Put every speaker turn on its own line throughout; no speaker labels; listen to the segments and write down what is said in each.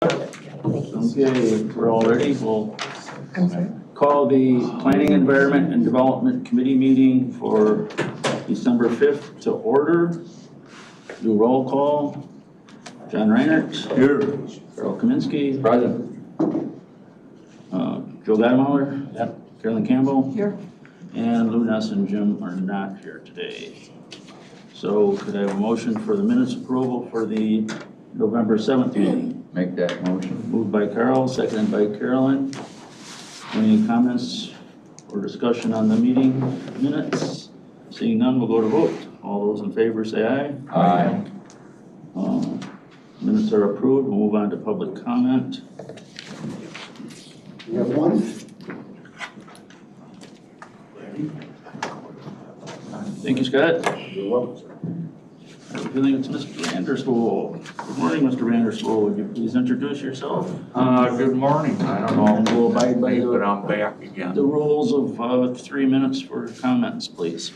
Okay, we're all ready. We'll
I'm sorry.
call the Planning, Environment, and Development Committee meeting for December 5th to order. Do roll call. John Reinert. Here. Carol Kaminsky.
Present.
Joe Gademauer.
Yep.
Carolyn Campbell.
Here.
And Lou Ness and Jim are not here today. So could I have a motion for the minutes approval for the November 7th meeting?
Make that motion.
Moved by Carl, seconded by Carolyn. Any comments or discussion on the meeting minutes? Seeing none, we'll go to vote. All those in favor say aye.
Aye.
Minutes are approved. We'll move on to public comment.
We have one.
Thank you, Scott.
You're welcome, sir.
I have a feeling it's Mr. Vanderspool. Good morning, Mr. Vanderspool. Would you please introduce yourself?
Good morning. I don't know if we'll abide by it, but I'm back again.
The rules of 3 minutes for comments, please.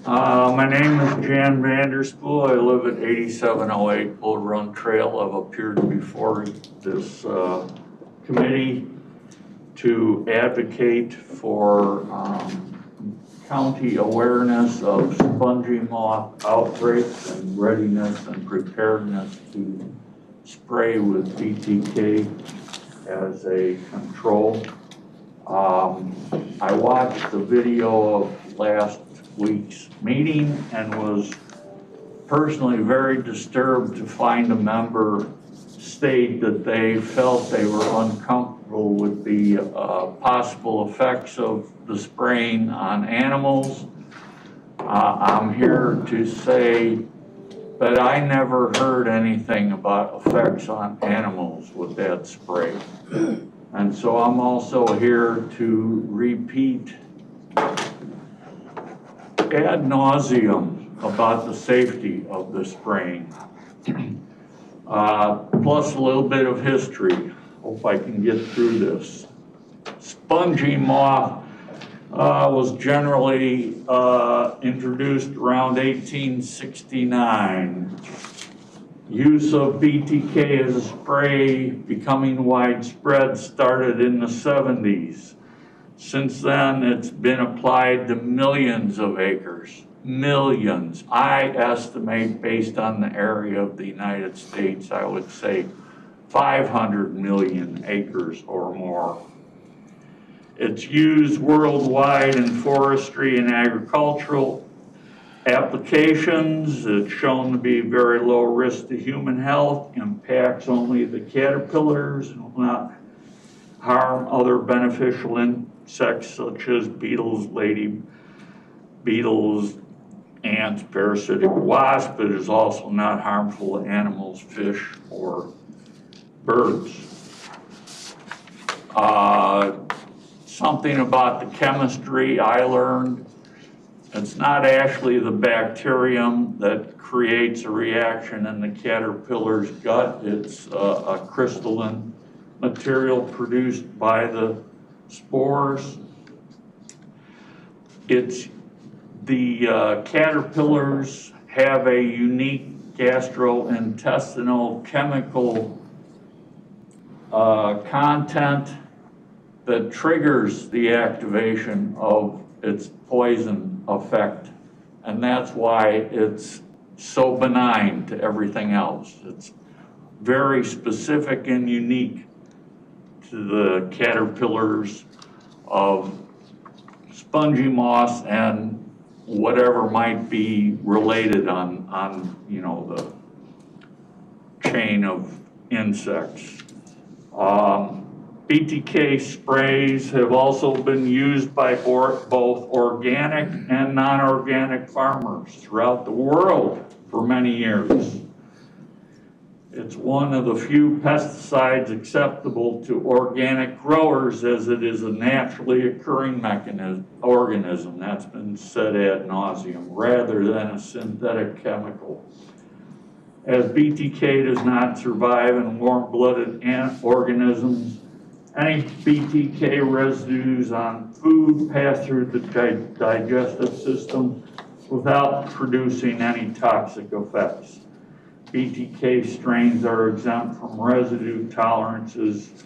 My name is Jan Vanderspool. I live at 8708 Bull Run Trail. I've appeared before this committee to advocate for county awareness of spongy moth outbreaks and readiness and preparedness to spray with BTK as a control. I watched the video of last week's meeting and was personally very disturbed to find a member state that they felt they were uncomfortable with the possible effects of the spraying on animals. I'm here to say that I never heard anything about effects on animals with that spray. And so I'm also here to repeat ad nauseum about the safety of the spraying. Plus a little bit of history. Hope I can get through this. Spongy moth was generally introduced around 1869. Use of BTK as a spray becoming widespread started in the 70s. Since then, it's been applied to millions of acres. Millions. I estimate, based on the area of the United States, I would say 500 million acres or more. It's used worldwide in forestry and agricultural applications. It's shown to be very low risk to human health, impacts only the caterpillars, and will not harm other beneficial insects such as beetles, lady beetles, ants, parasitic wasps. It is also not harmful to animals, fish, or birds. Something about the chemistry I learned. It's not actually the bacterium that creates a reaction in the caterpillar's gut. It's a crystalline material produced by the spores. It's the caterpillars have a unique gastrointestinal chemical content that triggers the activation of its poison effect. And that's why it's so benign to everything else. It's very specific and unique to the caterpillars of spongy moths and whatever might be related on you know, the chain of insects. BTK sprays have also been used by both organic and non-organic farmers throughout the world for many years. It's one of the few pesticides acceptable to organic growers, as it is a naturally occurring organism. That's been said ad nauseum, rather than a synthetic chemical. As BTK does not survive in warm-blooded organisms, any BTK residues on food pass through the digestive system without producing any toxic effects. BTK strains are exempt from residue tolerances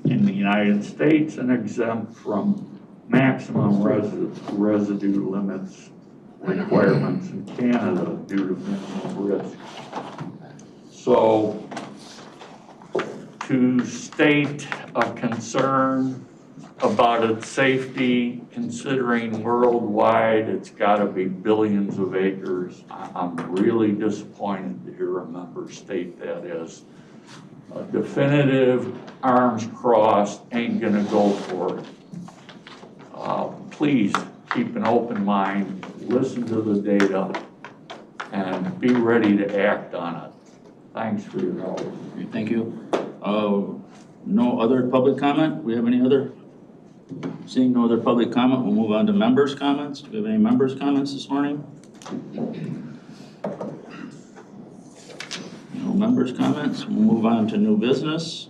in the United States and exempt from maximum residue limits requirements in Canada due to minimal risk. So to state a concern about its safety, considering worldwide it's got to be billions of acres, I'm really disappointed to hear a member state that as a definitive arms crossed, ain't gonna go for it. Please keep an open mind, listen to the data, and be ready to act on it. Thanks for your help.
Okay, thank you. No other public comment? We have any other? Seeing no other public comment, we'll move on to members' comments. Do we have any members' comments this morning? No members' comments. We'll move on to new business.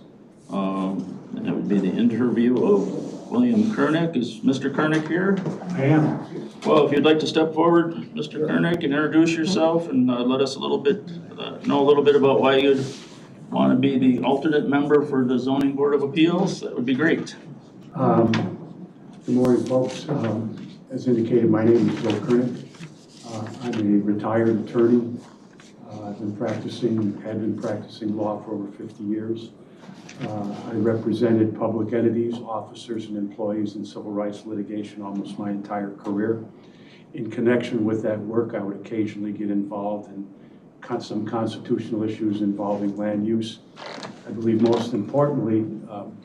And that would be the interview of William Kurnik. Is Mr. Kurnik here?
I am.
Well, if you'd like to step forward, Mr. Kurnik, and introduce yourself and let us know a little bit about why you'd want to be the alternate member for the Zoning Board of Appeals, that would be great.
Good morning, folks. As indicated, my name is Bill Kurnik. I'm a retired attorney. I've been practicing law for over 50 years. I represented public entities, officers, and employees in civil rights litigation almost my entire career. In connection with that work, I would occasionally get involved in some constitutional issues involving land use. I believe most importantly,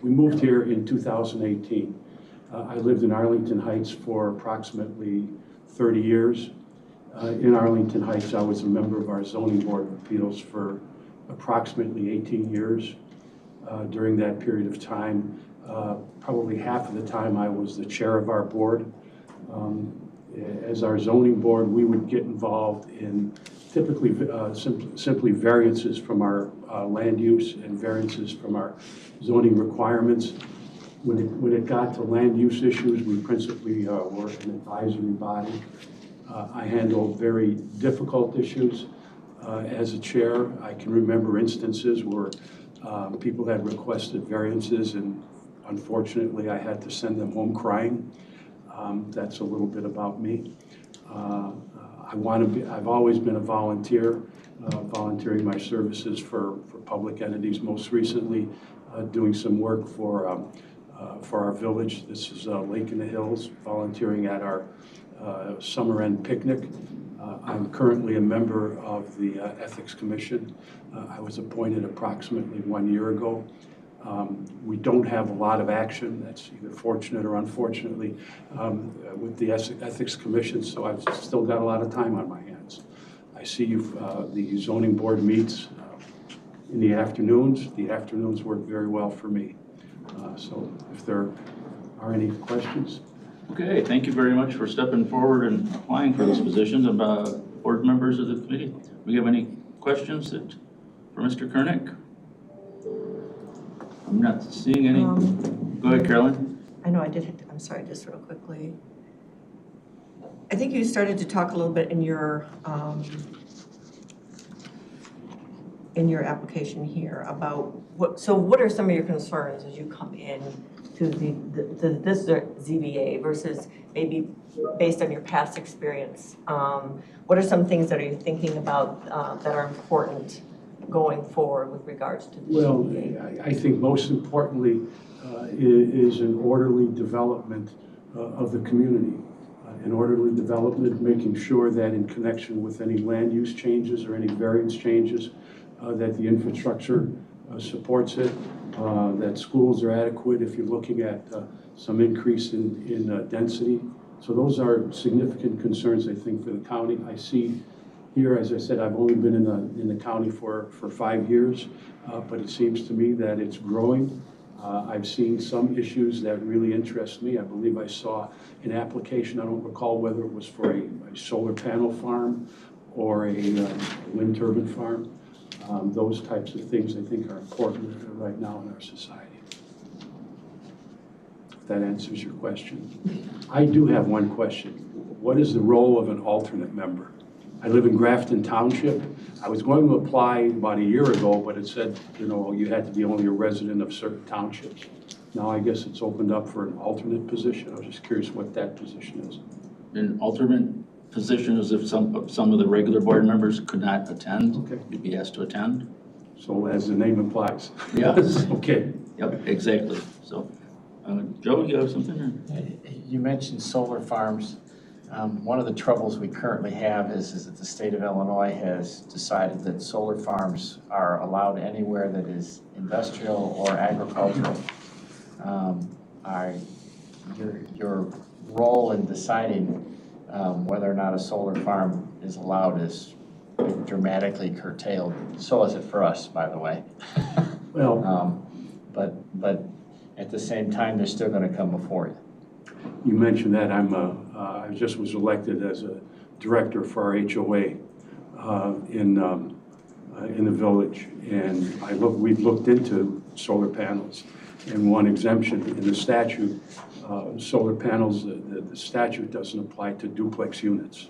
we moved here in 2018. I lived in Arlington Heights for approximately 30 years. In Arlington Heights, I was a member of our Zoning Board of Appeals for approximately 18 years. During that period of time, probably half of the time I was the chair of our board. As our zoning board, we would get involved in typically simply variances from our land use and variances from our zoning requirements. When it got to land use issues, we principally were an advisory body. I handled very difficult issues. As a chair, I can remember instances where people had requested variances and unfortunately I had to send them home crying. That's a little bit about me. I've always been a volunteer, volunteering my services for public entities, most recently doing some work for our village. This is Lake in the Hills, volunteering at our summer end picnic. I'm currently a member of the Ethics Commission. I was appointed approximately 1 year ago. We don't have a lot of action, that's either fortunate or unfortunately, with the Ethics Commission, so I've still got a lot of time on my hands. I see the zoning board meets in the afternoons. The afternoons work very well for me. So if there are any questions.
Okay, thank you very much for stepping forward and applying for this position of board members of the committee. Do we have any questions for Mr. Kurnik? I'm not seeing any. Go ahead, Carolyn.
I know I did. I'm sorry, just real quickly. I think you started to talk a little bit in your application here about what are some of your concerns as you come in to this ZBA versus maybe based on your past experience? What are some things that are you thinking about that are important going forward with regards to the ZBA?
Well, I think most importantly is an orderly development of the community. An orderly development, making sure that in connection with any land use changes or any variance changes, that the infrastructure supports it, that schools are adequate if you're looking at some increase in density. So those are significant concerns, I think, for the county. I see here, as I said, I've only been in the county for 5 years, but it seems to me that it's growing. I've seen some issues that really interest me. I believe I saw an application, I don't recall whether it was for a solar panel farm or a wind turbine farm. Those types of things I think are important right now in our society. If that answers your question. I do have one question. What is the role of an alternate member? I live in Grafton Township. I was going to apply about a year ago, but it said, you know, you had to be only a resident of certain townships. Now I guess it's opened up for an alternate position. I was just curious what that position is.
An alternate position is if some of the regular board members could not attend,
Okay.
you'd be asked to attend.
So as the name implies.
Yes.
Okay.
Yep, exactly. So, Joe, you have something? Or?
You mentioned solar farms. One of the troubles we currently have is that the state of Illinois has decided that solar farms are allowed anywhere that is industrial or agricultural. Your role in deciding whether or not a solar farm is allowed is dramatically curtailed. So is it for us, by the way.
Well,
But at the same time, they're still going to come before you.
you mentioned that I just was elected as a director for our HOA in the village, and we've looked into solar panels. And one exemption in the statute, solar panels, the statute doesn't apply to duplex units,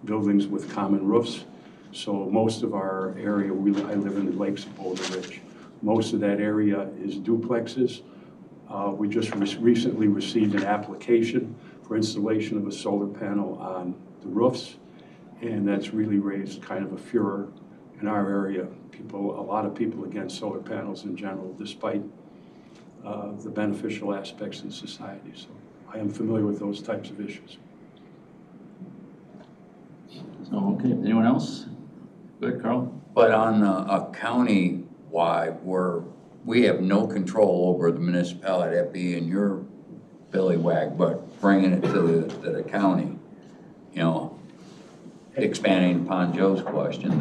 buildings with common roofs. So most of our area, I live in the Lakes of Boulder Ridge. Most of that area is duplexes. We just recently received an application for installation of a solar panel on the roofs, and that's really raised kind of a furor in our area. A lot of people against solar panels in general, despite the beneficial aspects in society. So I am familiar with those types of issues.
So, okay, anyone else? Good, Carl?
But on a county-wide, where we have no control over the municipality, that being your billywag, but bringing it to the county, you know, expanding upon Joe's question.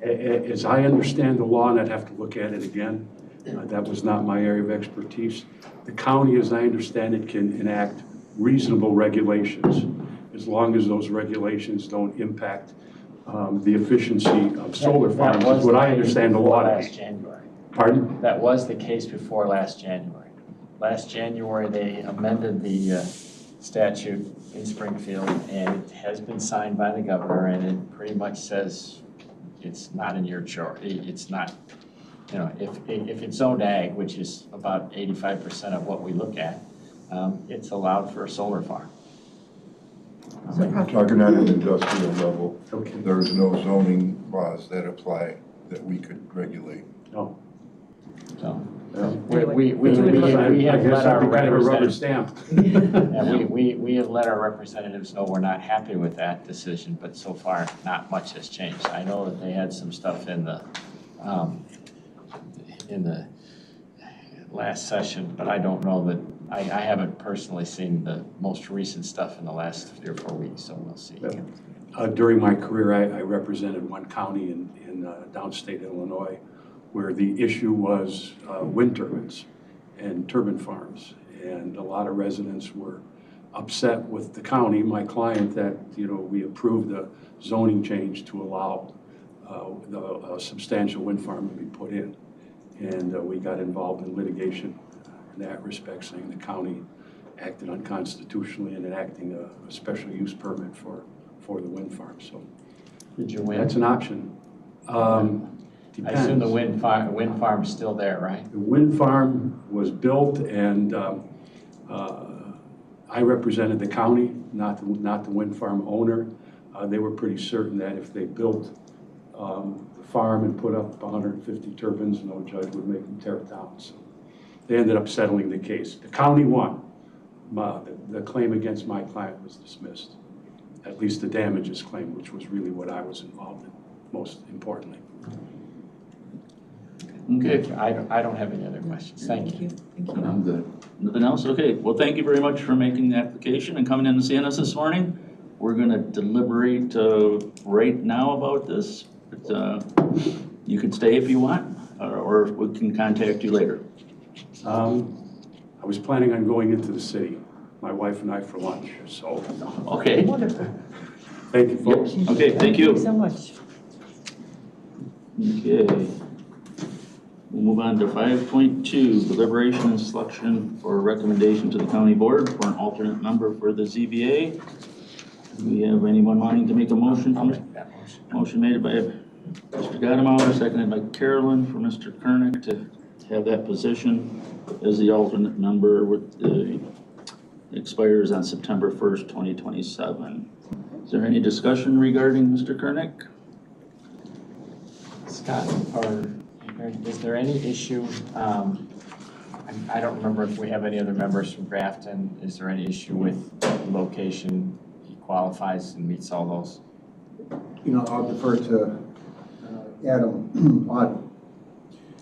As I understand the law, and I'd have to look at it again, that was not my area of expertise. The county, as I understand it, can enact reasonable regulations as long as those regulations don't impact the efficiency of solar farms, is what I understand the law to
Last
be.
January.
Pardon?
That was the case before last January. Last January, they amended the statute in Springfield, and it has been signed by the governor, and it pretty much says it's not in your charge. It's not, you know, if it's zoned ag, which is about 85% of what we look at, it's allowed for a solar farm.
Talking at an industrial level,
Okay.
there's no zoning laws that apply that we could regulate.
No.
So
Anyway,
we
I
have
guess
let our
I'd be kind of a rubber
representatives,
stamp.
yeah, we have let our representatives know we're not happy with that decision, but so far not much has changed. I know that they had some stuff in the last session, but I don't know that, I haven't personally seen the most recent stuff in the last 3 or 4 weeks, so we'll see.
During my career, I represented one county in downstate Illinois where the issue was wind turbines and turbine farms. And a lot of residents were upset with the county, my client, that, you know, we approved the zoning change to allow a substantial wind farm to be put in. And we got involved in litigation in that respect, saying the county acted unconstitutionally in enacting a special use permit for the wind farm. So
Did you win?
that's an option.
I assume the wind farm's still there, right?
The wind farm was built, and I represented the county, not the wind farm owner. They were pretty certain that if they built the farm and put up 150 turbines, no judge would make them tear it down. So they ended up settling the case. The county won. The claim against my client was dismissed, at least the damages claim, which was really what I was involved in, most importantly.
Okay,
I don't have any other questions. Thank you.
Thank you.
I'm good.
nothing else? Okay, well, thank you very much for making the application and coming in and seeing us this morning. We're gonna deliberate right now about this, but you can stay if you want, or we can contact you later.
I was planning on going into the city, my wife and I, for lunch, so
Okay,
Wonderful.
thank you, folks.
okay, thank you.
Thank you so much.
Okay. We'll move on to 5.2, deliberation and selection for recommendation to the county board for an alternate member for the ZBA. Do we have anyone wanting to make a motion?
I'll make that motion.
Motion made by Mr. Godemeyer, seconded by Carolyn for Mr. Kurnik to have that position as the alternate member with the expires on September 1st, 2027. Is there any discussion regarding Mr. Kurnik?
Scott, is there any issue, I don't remember if we have any other members from Grafton. Is there any issue with location? He qualifies and meets all those?
You know, I'll defer to Adam on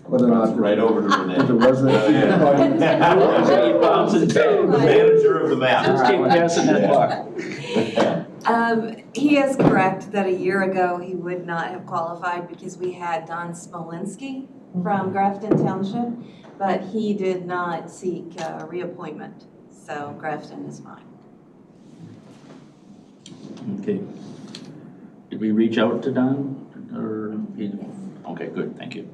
whether or not.
Right over to Renee.
The resident.
Manager of the map.
Just keep passing that clock.
He is correct that a year ago he would not have qualified because we had Don Smolinski from Grafton Township, but he did not seek reappointment, so Grafton is fine.
Okay. Did we reach out to Don? Okay, good, thank you.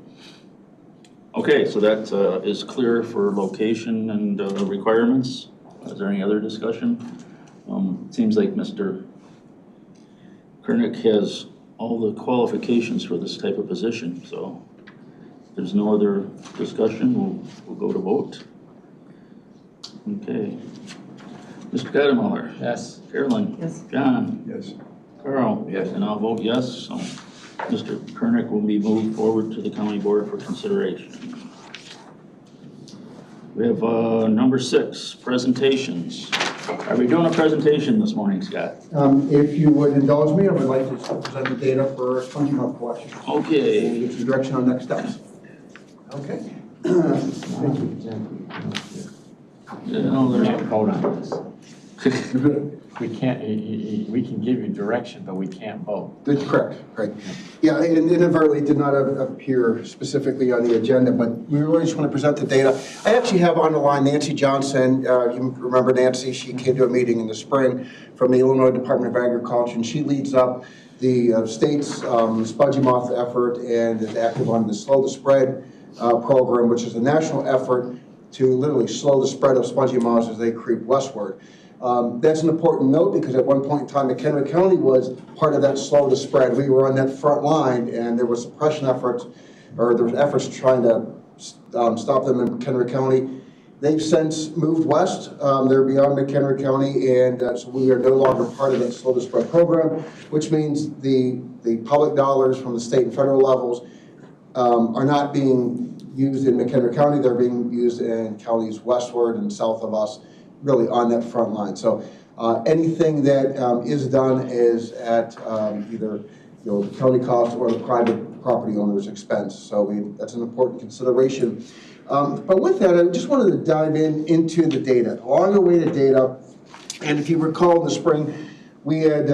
Okay, so that is clear for location and requirements. Is there any other discussion? Seems like Mr. Kurnik has all the qualifications for this type of position, so if there's no other discussion, we'll go to vote. Okay. Mr. Godemeyer?
Yes.
Carolyn?
Yes.
John?
Yes.
Carl?
Yes.
And I'll vote yes, so Mr. Kurnik will be moved forward to the county board for consideration. We have number 6, presentations. Are we doing a presentation this morning, Scott?
If you would indulge me, I would like to present the data for Spongy moth collection.
Okay.
And give some direction on next steps. Okay. Thank you.
Yeah, no,
We
there's-
can't vote on this. We can't, we can give you direction, but we can't vote.
That's correct, right. Yeah, and inadvertently did not appear specifically on the agenda, but we really just want to present the data. I actually have on the line Nancy Johnson. You remember Nancy, she came to a meeting in the spring from the Illinois Department of Agriculture, and she leads up the state's spongy moth effort and is active on the Slow the Spread program, which is a national effort to literally slow the spread of spongy moths as they creep westward. That's an important note because at one point in time, McHenry County was part of that slow the spread. We were on that front line, and there was suppression efforts, or there was efforts trying to stop them in McHenry County. They've since moved west. They're beyond McHenry County, and so we are no longer part of that slow the spread program, which means the public dollars from the state and federal levels are not being used in McHenry County. They're being used in counties westward and south of us, really on that front line. So anything that is done is at either the county cost or the private property owner's expense. So that's an important consideration. But with that, I just wanted to dive into the data, long-awaited data. And if you recall in the spring, we had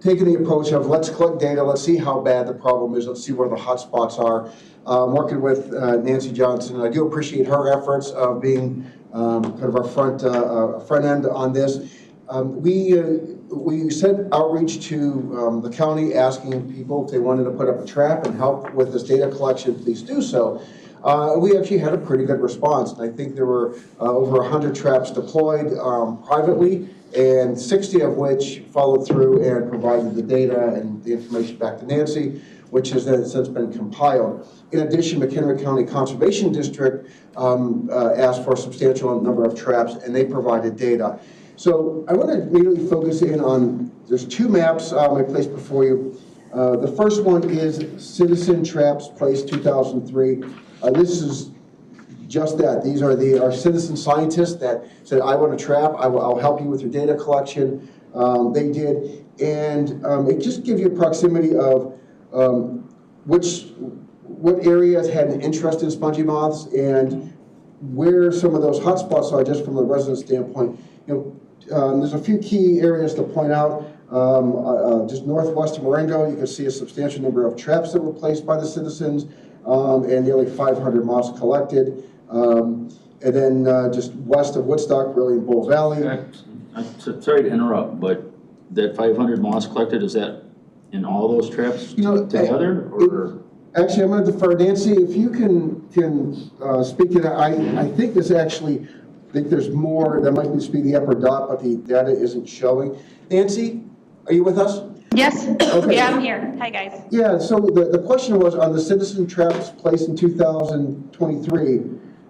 taken the approach of let's collect data, let's see how bad the problem is, let's see where the hot spots are. Working with Nancy Johnson, I do appreciate her efforts of being kind of our front end on this. We sent outreach to the county asking people if they wanted to put up a trap and help with this data collection, please do so. We actually had a pretty good response, and I think there were over 100 traps deployed privately, and 60 of which followed through and provided the data and the information back to Nancy, which has then since been compiled. In addition, McHenry County Conservation District asked for a substantial number of traps, and they provided data. So I want to immediately focus in on, there's 2 maps I placed before you. The first one is citizen traps placed 2003. This is just that. These are our citizen scientists that said, I want a trap, I'll help you with your data collection. They did, and it just gives you a proximity of what areas had an interest in spongy moths and where some of those hotspots are just from the resident standpoint. There's a few key areas to point out. Just northwest of Marengo, you can see a substantial number of traps that were placed by the citizens and nearly 500 moths collected. And then just west of Woodstock, really in Bull Valley.
Sorry to interrupt, but that 500 moths collected, is that in all those traps together? Or?
Actually, I'm going to defer. Nancy, if you can speak to that. I think this actually think there's more, that might just be the upper dot, but the data isn't showing. Nancy, are you with us?
Yes,
Okay.
yeah, I'm here. Hi, guys.
Yeah, so the question was on the citizen traps placed in 2023,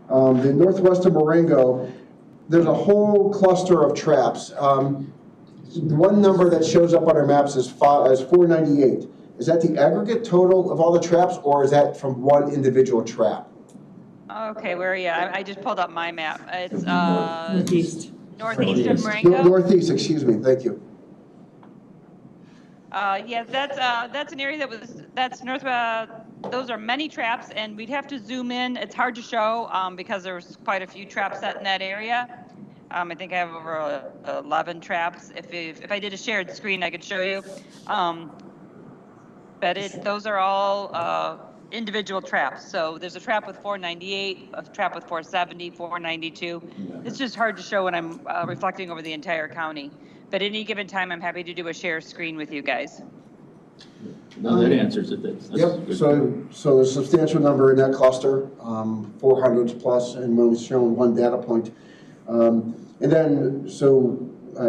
the northwest of Marengo, there's a whole cluster of traps. One number that shows up on our maps is 498. Is that the aggregate total of all the traps, or is that from one individual trap?
Okay, where are you? I just pulled up my map. It's
Northeast.
northeast of Marengo.
Northeast, excuse me, thank you.
Yeah, that's an area that's north. Those are many traps, and we'd have to zoom in. It's hard to show because there's quite a few traps set in that area. I think I have over 11 traps. If I did a shared screen, I could show you. But those are all individual traps. So there's a trap with 498, a trap with 470, 492. It's just hard to show when I'm reflecting over the entire county. But at any given time, I'm happy to do a share screen with you guys.
No, that answers it.
Yep, so there's a substantial number in that cluster, 400s plus, and we've shown one data point. And then,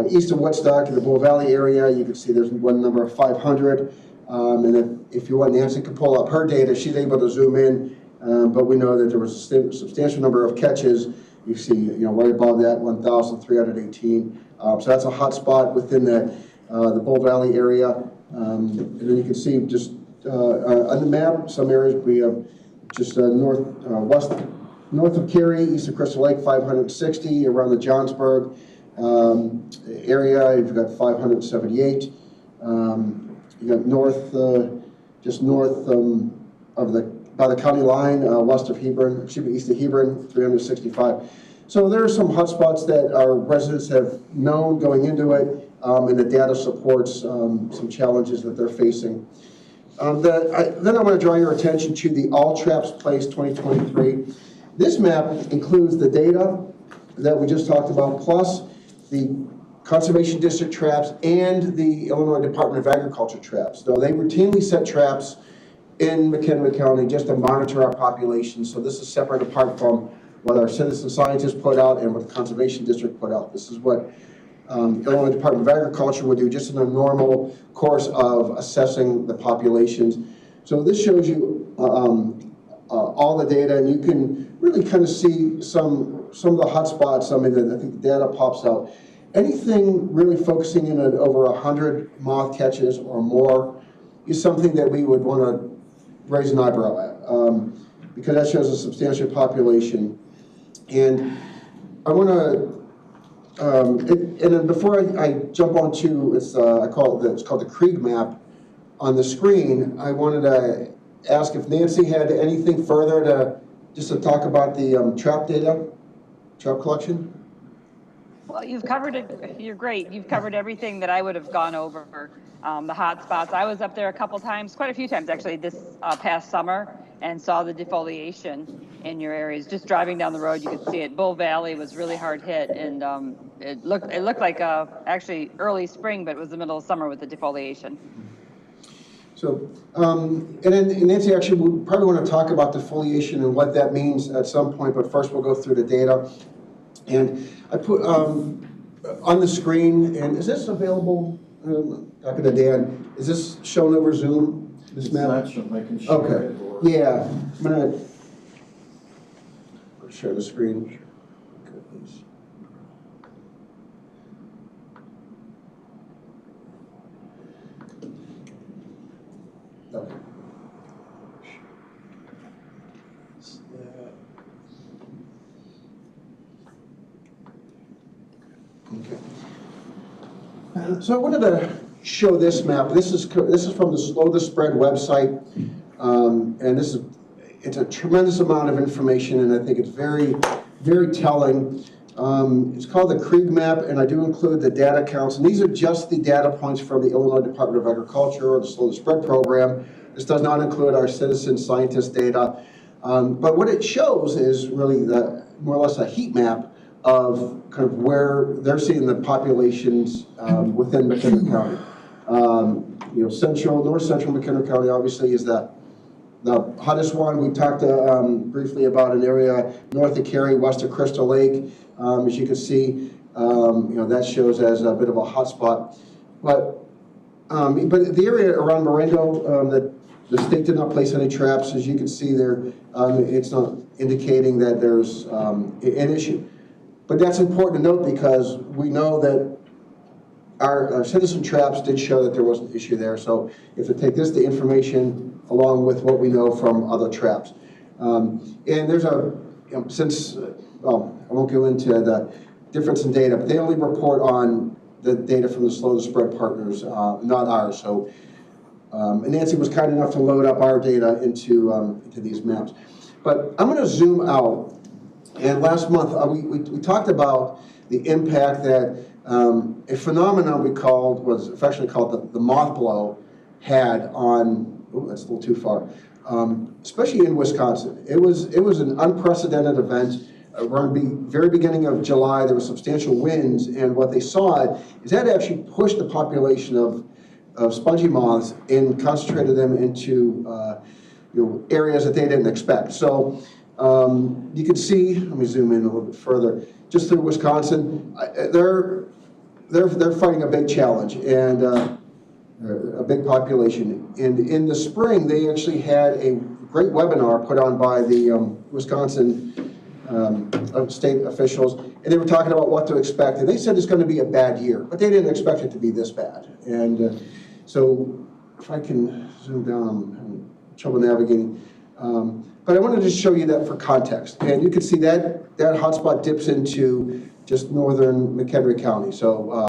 east of Woodstock in the Bull Valley area, you can see there's one number of 500. And if you want, Nancy can pull up her data. She's able to zoom in, but we know that there was a substantial number of catches. You see, right above that, 1,318. So that's a hot spot within the Bull Valley area. And then you can see just on the map, some areas we have just north of Cary, east of Crystal Lake, 560. Around the Johnsburg area, you've got 578. You got just north by the county line, east of Hebron, 365. So there are some hotspots that our residents have known going into it, and the data supports some challenges that they're facing. Then I want to draw your attention to the All Traps Placed 2023. This map includes the data that we just talked about, plus the Conservation District traps and the Illinois Department of Agriculture traps. So they routinely set traps in McHenry County just to monitor our population. So this is separate apart from what our citizen scientists put out and what the Conservation District put out. This is what Illinois Department of Agriculture would do just in a normal course of assessing the populations. So this shows you all the data, and you can really kind of see some of the hot spots. I mean, I think the data pops out. Anything really focusing in at over 100 moth catches or more is something that we would want to raise an eyebrow at, because that shows a substantial population. And I want to, and then before I jump onto, it's called the Krieg map on the screen, I wanted to ask if Nancy had anything further just to talk about the trap collection.
Well, you've covered it. You're great. You've covered everything that I would have gone over. The hot spots. I was up there a couple times, quite a few times actually, this past summer, and saw the defoliation in your areas. Just driving down the road, you could see it. Bull Valley was really hard hit, and it looked like actually early spring, but it was the middle of summer with the defoliation.
So, and then Nancy, actually, we probably want to talk about defoliation and what that means at some point, but first we'll go through the data. And I put on the screen, and is this available? Dr. Dan, is this shown over Zoom? This map?
It's not shown, I can share
Okay.
it. Or...
Yeah, I'm gonna share the screen. Goodness. Okay. Okay. So I wanted to show this map. This is from the Slow the Spread website, and it's a tremendous amount of information, and I think it's very, very telling. It's called the Krieg map, and I do include the data counts, and these are just the data points from the Illinois Department of Agriculture or the Slow the Spread program. This does not include our citizen scientist data, but what it shows is really more or less a heat map of kind of where they're seeing the populations within McHenry County. North central McHenry County obviously is the the hottest one, we talked briefly about an area north of Cary, west of Crystal Lake. As you can see, that shows as a bit of a hot spot. But the area around Marengo, that the state did not place any traps, as you can see there, it's not indicating that there's an issue. But that's important to note because we know that our citizen traps did show that there was an issue there. So if you take this, the information along with what we know from other traps. And there's I won't go into the difference in data, but they only report on the data from the slow to spread partners, not ours. So and Nancy was kind enough to load up our data into these maps. But I'm going to zoom out. And last month we talked about the impact that a phenomenon was affectionately called the moth blow had on. Oh, that's a little too far. Especially in Wisconsin, it was an unprecedented event. Around the very beginning of July, there were substantial winds, and what they saw is that actually pushed the population of spongy moths and concentrated them into areas that they didn't expect. So you can see, let me zoom in a little bit further, just through Wisconsin, they're fighting a big challenge and a big population. And in the spring, they actually had a great webinar put on by the Wisconsin state officials, and they were talking about what to expect. And they said it's going to be a bad year, but they didn't expect it to be this bad. And so if I can zoom down, I'm having trouble navigating. But I wanted to show you that for context. And you can see that hotspot dips into just northern McHenry County. So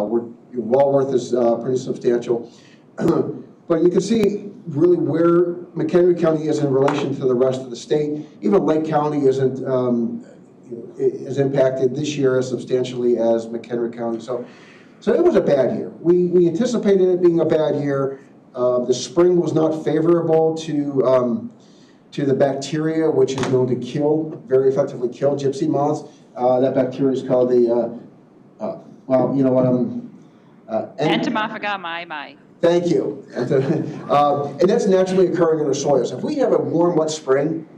Walworth is pretty substantial. But you can see really where McHenry County is in relation to the rest of the state. Even Lake County is impacted this year as substantially as McHenry County. So it was a bad year. We anticipated it being a bad year. The spring was not favorable to the bacteria, which is known to very effectively kill gypsy moths. That bacteria is called the,
Entomophaga mai.
Thank you. And that's naturally occurring in our soils. If we have a warm, wet spring,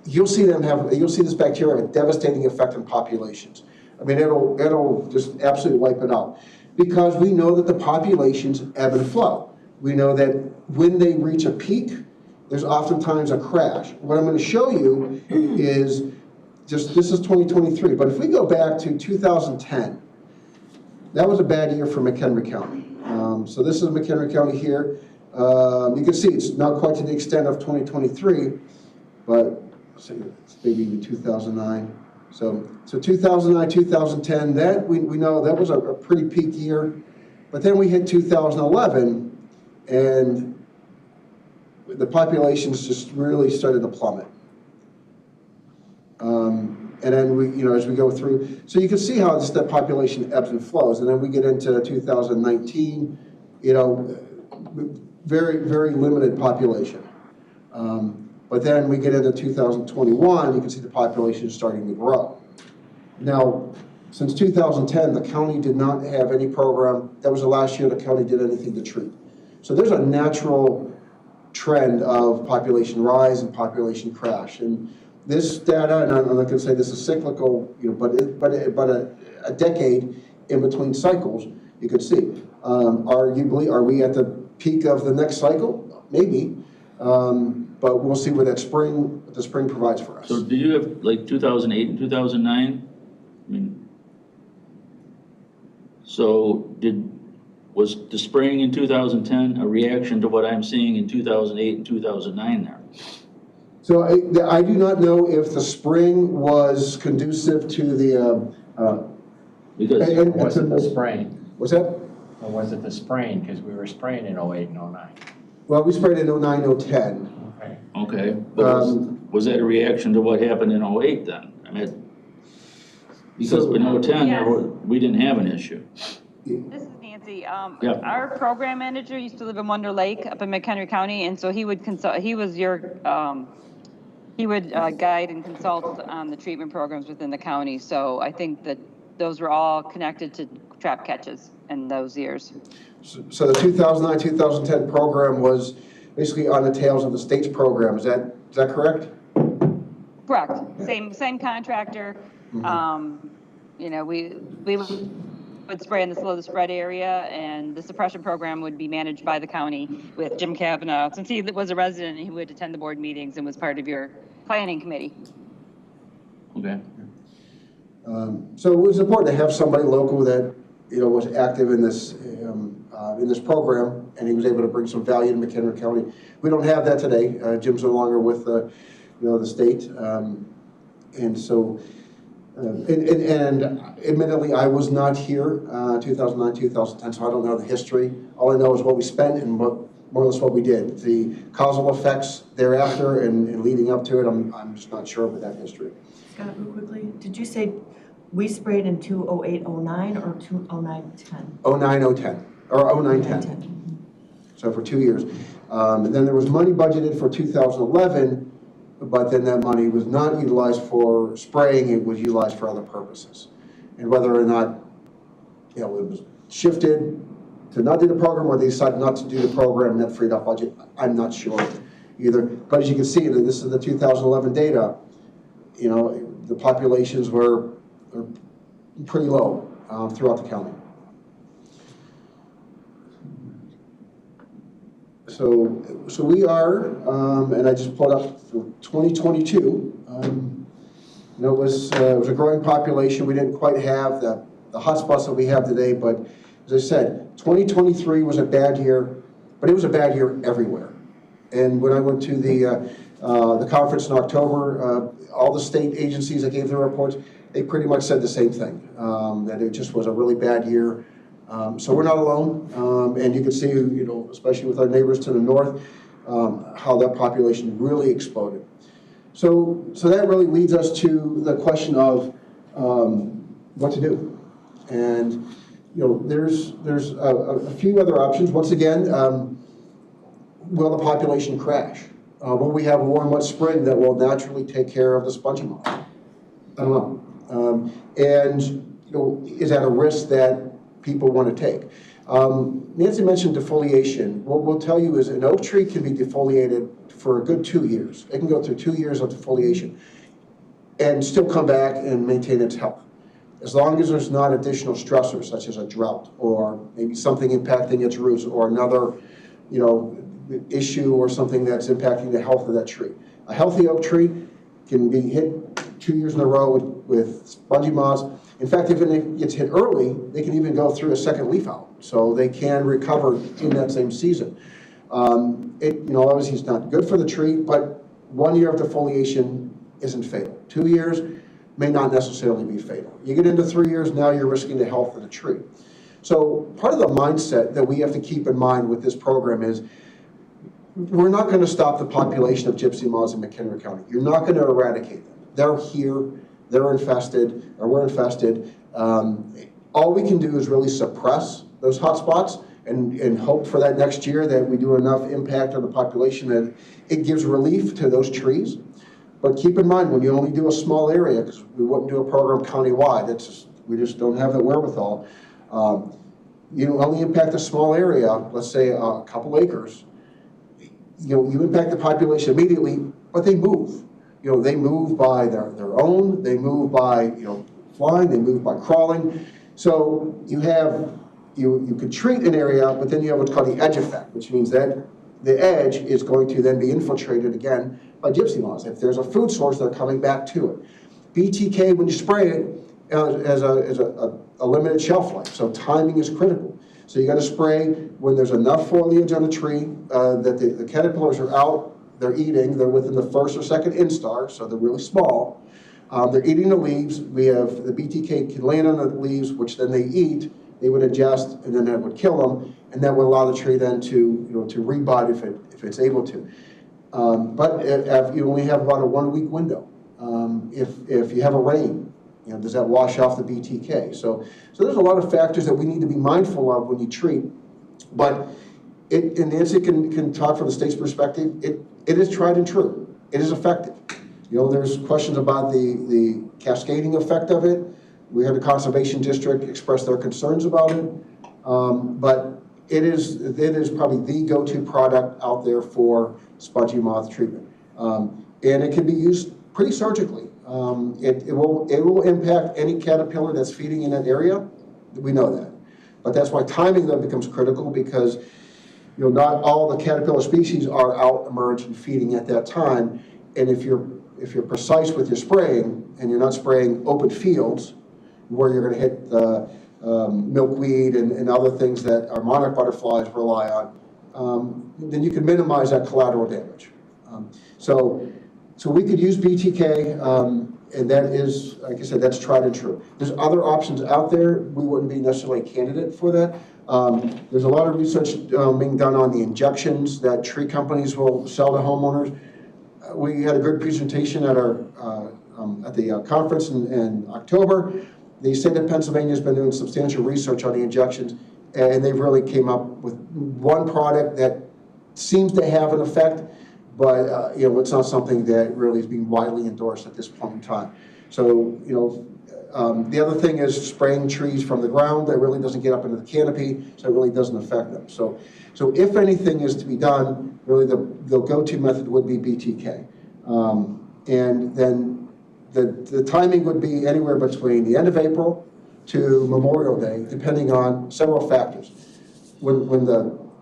you'll see this bacteria have a devastating effect on populations. I mean, it'll just absolutely wipe it out. Because we know that the populations ebb and flow. We know that when they reach a peak, there's oftentimes a crash. What I'm going to show you is this is 2023, but if we go back to 2010, that was a bad year for McHenry County. So this is McHenry County here. You can see it's not quite to the extent of 2023, but it's maybe even 2009. So 2009, 2010, that we know that was a pretty peak year. But then we hit 2011, and the populations just really started to plummet. And then as we go through, so you can see how that population ebbs and flows. And then we get into 2019, very, very limited population. But then we get into 2021, you can see the population is starting to grow. Now, since 2010, the county did not have any program. That was the last year the county did anything to treat. So there's a natural trend of population rise and population crash. And this data, and I'm not going to say this is cyclical, but a decade in between cycles, you could see. Arguably, are we at the peak of the next cycle? Maybe, but we'll see what the spring provides for us.
So do you have like 2008 and 2009? I mean, so was the spring in 2010 a reaction to what I'm seeing in 2008 and 2009 there?
So I do not know if the spring was conducive to the.
Because was it the spring?
What's that?
Or was it the spraying? Because we were spraying in 08 and 09.
Well, we sprayed in 09, 010.
Okay.
Okay. But was that a reaction to what happened in 08 then? I mean, because in 010
Yes.
we didn't have an issue.
This is Nancy.
Yeah.
Our program manager used to live in Wonder Lake up in McHenry County, and so he would consult. He was he would guide and consult on the treatment programs within the county. So I think that those were all connected to trap catches in those years.
So the 2009, 2010 program was basically on the tails of the state's program. Is that correct?
Correct. Same contractor. You know, we would spray in the slow to spread area, and the suppression program would be managed by the county with Jim Kavanaugh. Since he was a resident, he would attend the board meetings and was part of your planning committee.
Okay.
So it was important to have somebody local that, you know, was active in this program, and he was able to bring some value to McHenry County. We don't have that today. Jim's no longer with the state, and so. And admittedly, I was not here 2009, 2010, so I don't know the history. All I know is what we spent and more or less what we did. The causal effects thereafter and leading up to it, I'm just not sure of that history.
Scott, real quickly, did you say we sprayed in 2008-09 or 2009-10?
09-010, or 09-10. So for 2 years. And then there was money budgeted for 2011, but then that money was not utilized for spraying, it was utilized for other purposes. And whether or not, you know, it was shifted to not do the program, or they decided not to do the program and that freed up budget, I'm not sure either. But as you can see, this is the 2011 data, you know, the populations were pretty low throughout the county. So we are, and I just pulled up for 2022. You know, it was a growing population. We didn't quite have the hotspots that we have today, but as I said, 2023 was a bad year, but it was a bad year everywhere. And when I went to the conference in October, all the state agencies that gave their reports, they pretty much said the same thing, that it just was a really bad year. So we're not alone, and you can see, you know, especially with our neighbors to the north, how that population really exploded. So that really leads us to the question of what to do. And, you know, there's a few other options. Once again, will the population crash? Will we have a warm, wet spring that will naturally take care of the spongy moth? I don't know. And, you know, is that a risk that people want to take? Nancy mentioned defoliation. What we'll tell you is an oak tree can be defoliated for a good 2 years. It can go through 2 years of defoliation and still come back and maintain its health, as long as there's not additional stressors such as a drought or maybe something impacting its roots or another, you know, issue or something that's impacting the health of that tree. A healthy oak tree can be hit 2 years in a row with spongy moths. In fact, if it gets hit early, they can even go through a second leaf out, so they can recover in that same season. You know, obviously it's not good for the tree, but 1 year of defoliation isn't fatal. 2 years may not necessarily be fatal. You get into 3 years, now you're risking the health of the tree. So part of the mindset that we have to keep in mind with this program is we're not going to stop the population of gypsy moths in McHenry County. You're not going to eradicate them. They're here. They're infested, or we're infested. All we can do is really suppress those hot spots and hope for that next year that we do enough impact on the population that it gives relief to those trees. But keep in mind, when you only do a small area, because we wouldn't do a program countywide, we just don't have the wherewithal. You only impact a small area, let's say a couple acres. You know, you impact the population immediately, but they move. You know, they move by their own, they move by, you know, flying, they move by crawling. So you could treat an area, but then you have what's called the edge effect, which means that the edge is going to then be infiltrated again by gypsy moths. If there's a food source, they're coming back to it. BTK, when you spray it, has a limited shelf life, so timing is critical. So you got to spray when there's enough foliage on the tree that the caterpillars are out. They're eating, they're within the first or second instar, so they're really small. They're eating the leaves. We have the BTK can land on the leaves, which then they eat, they would adjust, and then that would kill them, and that would allow the tree then to, you know, to rebud if it's able to. But if you only have about a 1 week window. If you have a rain, you know, does that wash off the BTK? So there's a lot of factors that we need to be mindful of when you treat, but and Nancy can talk from the state's perspective, it is tried and true. It is effective. You know, there's questions about the cascading effect of it. We had the Conservation District express their concerns about it. But it is probably the go-to product out there for spongy moth treatment. And it can be used pretty surgically. It will impact any caterpillar that's feeding in that area. We know that. But that's why timing though becomes critical, because not all the caterpillar species are out emerging feeding at that time. And if you're precise with your spraying and you're not spraying open fields where you're going to hit the milkweed and other things that our monarch butterflies rely on, then you can minimize that collateral damage. So we could use BTK, and that is, like I said, that's tried and true. There's other options out there. We wouldn't be necessarily a candidate for that. There's a lot of research being done on the injections that tree companies will sell to homeowners. We had a good presentation at the conference in October. The state of Pennsylvania has been doing substantial research on the injections, and they've really came up with one product that seems to have an effect, but it's not something that really is being widely endorsed at this point in time. So the other thing is spraying trees from the ground. That really doesn't get up into the canopy, so it really doesn't affect them. So if anything is to be done, really the go-to method would be BTK, and then the timing would be anywhere between the end of April to Memorial Day, depending on several factors. When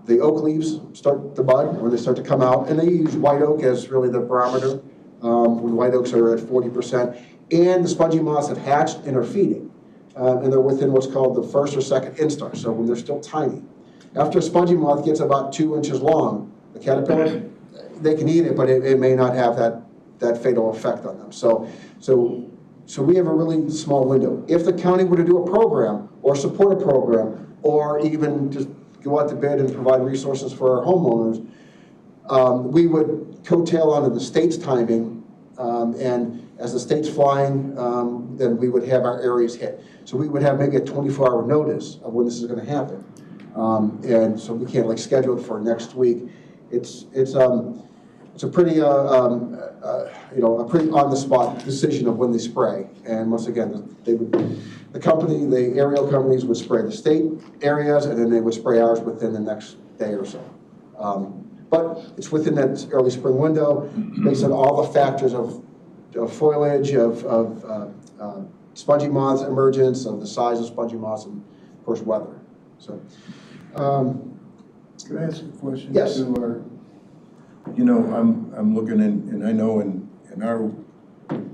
the oak leaves start to bud, when they start to come out, and they use white oak as really the barometer, when white oaks are at 40%, and the spongy moths have hatched and are feeding, and they're within what's called the first or second instar, so when they're still tiny. After a spongy moth gets about 2 inches long, the caterpillar, they can eat it, but it may not have that fatal effect on them. So we have a really small window. If the county were to do a program or support a program or even just go out to bid and provide resources for our homeowners, we would coattail onto the state's timing, and as the state's flying, then we would have our areas hit. So we would have maybe a 24-hour notice of when this is going to happen, and so we can't schedule it for next week. It's a pretty a pretty on-the-spot decision of when they spray. And once again, the aerial companies would spray the state areas, and then they would spray ours within the next day or so. But it's within that early spring window, based on all the factors of foliage, of spongy moths emergence, of the size of spongy moths, and of course weather. So,
Can I ask a question?
Yes.
I'm looking and I know in our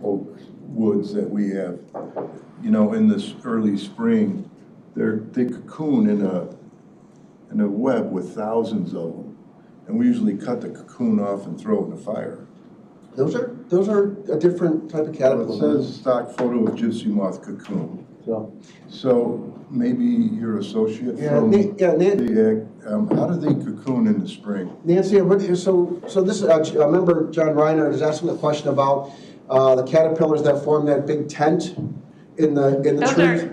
oak woods that we have, in this early spring, they cocoon in a web with thousands of them, and we usually cut the cocoon off and throw it in the fire.
Those are a different type of caterpillar.
It says stock photo of gypsy moth cocoon. So maybe your associate from the egg, how do they cocoon in the spring?
Nancy, so this is, I remember John Reiner is asking a question about the caterpillars that form that big tent in the trees.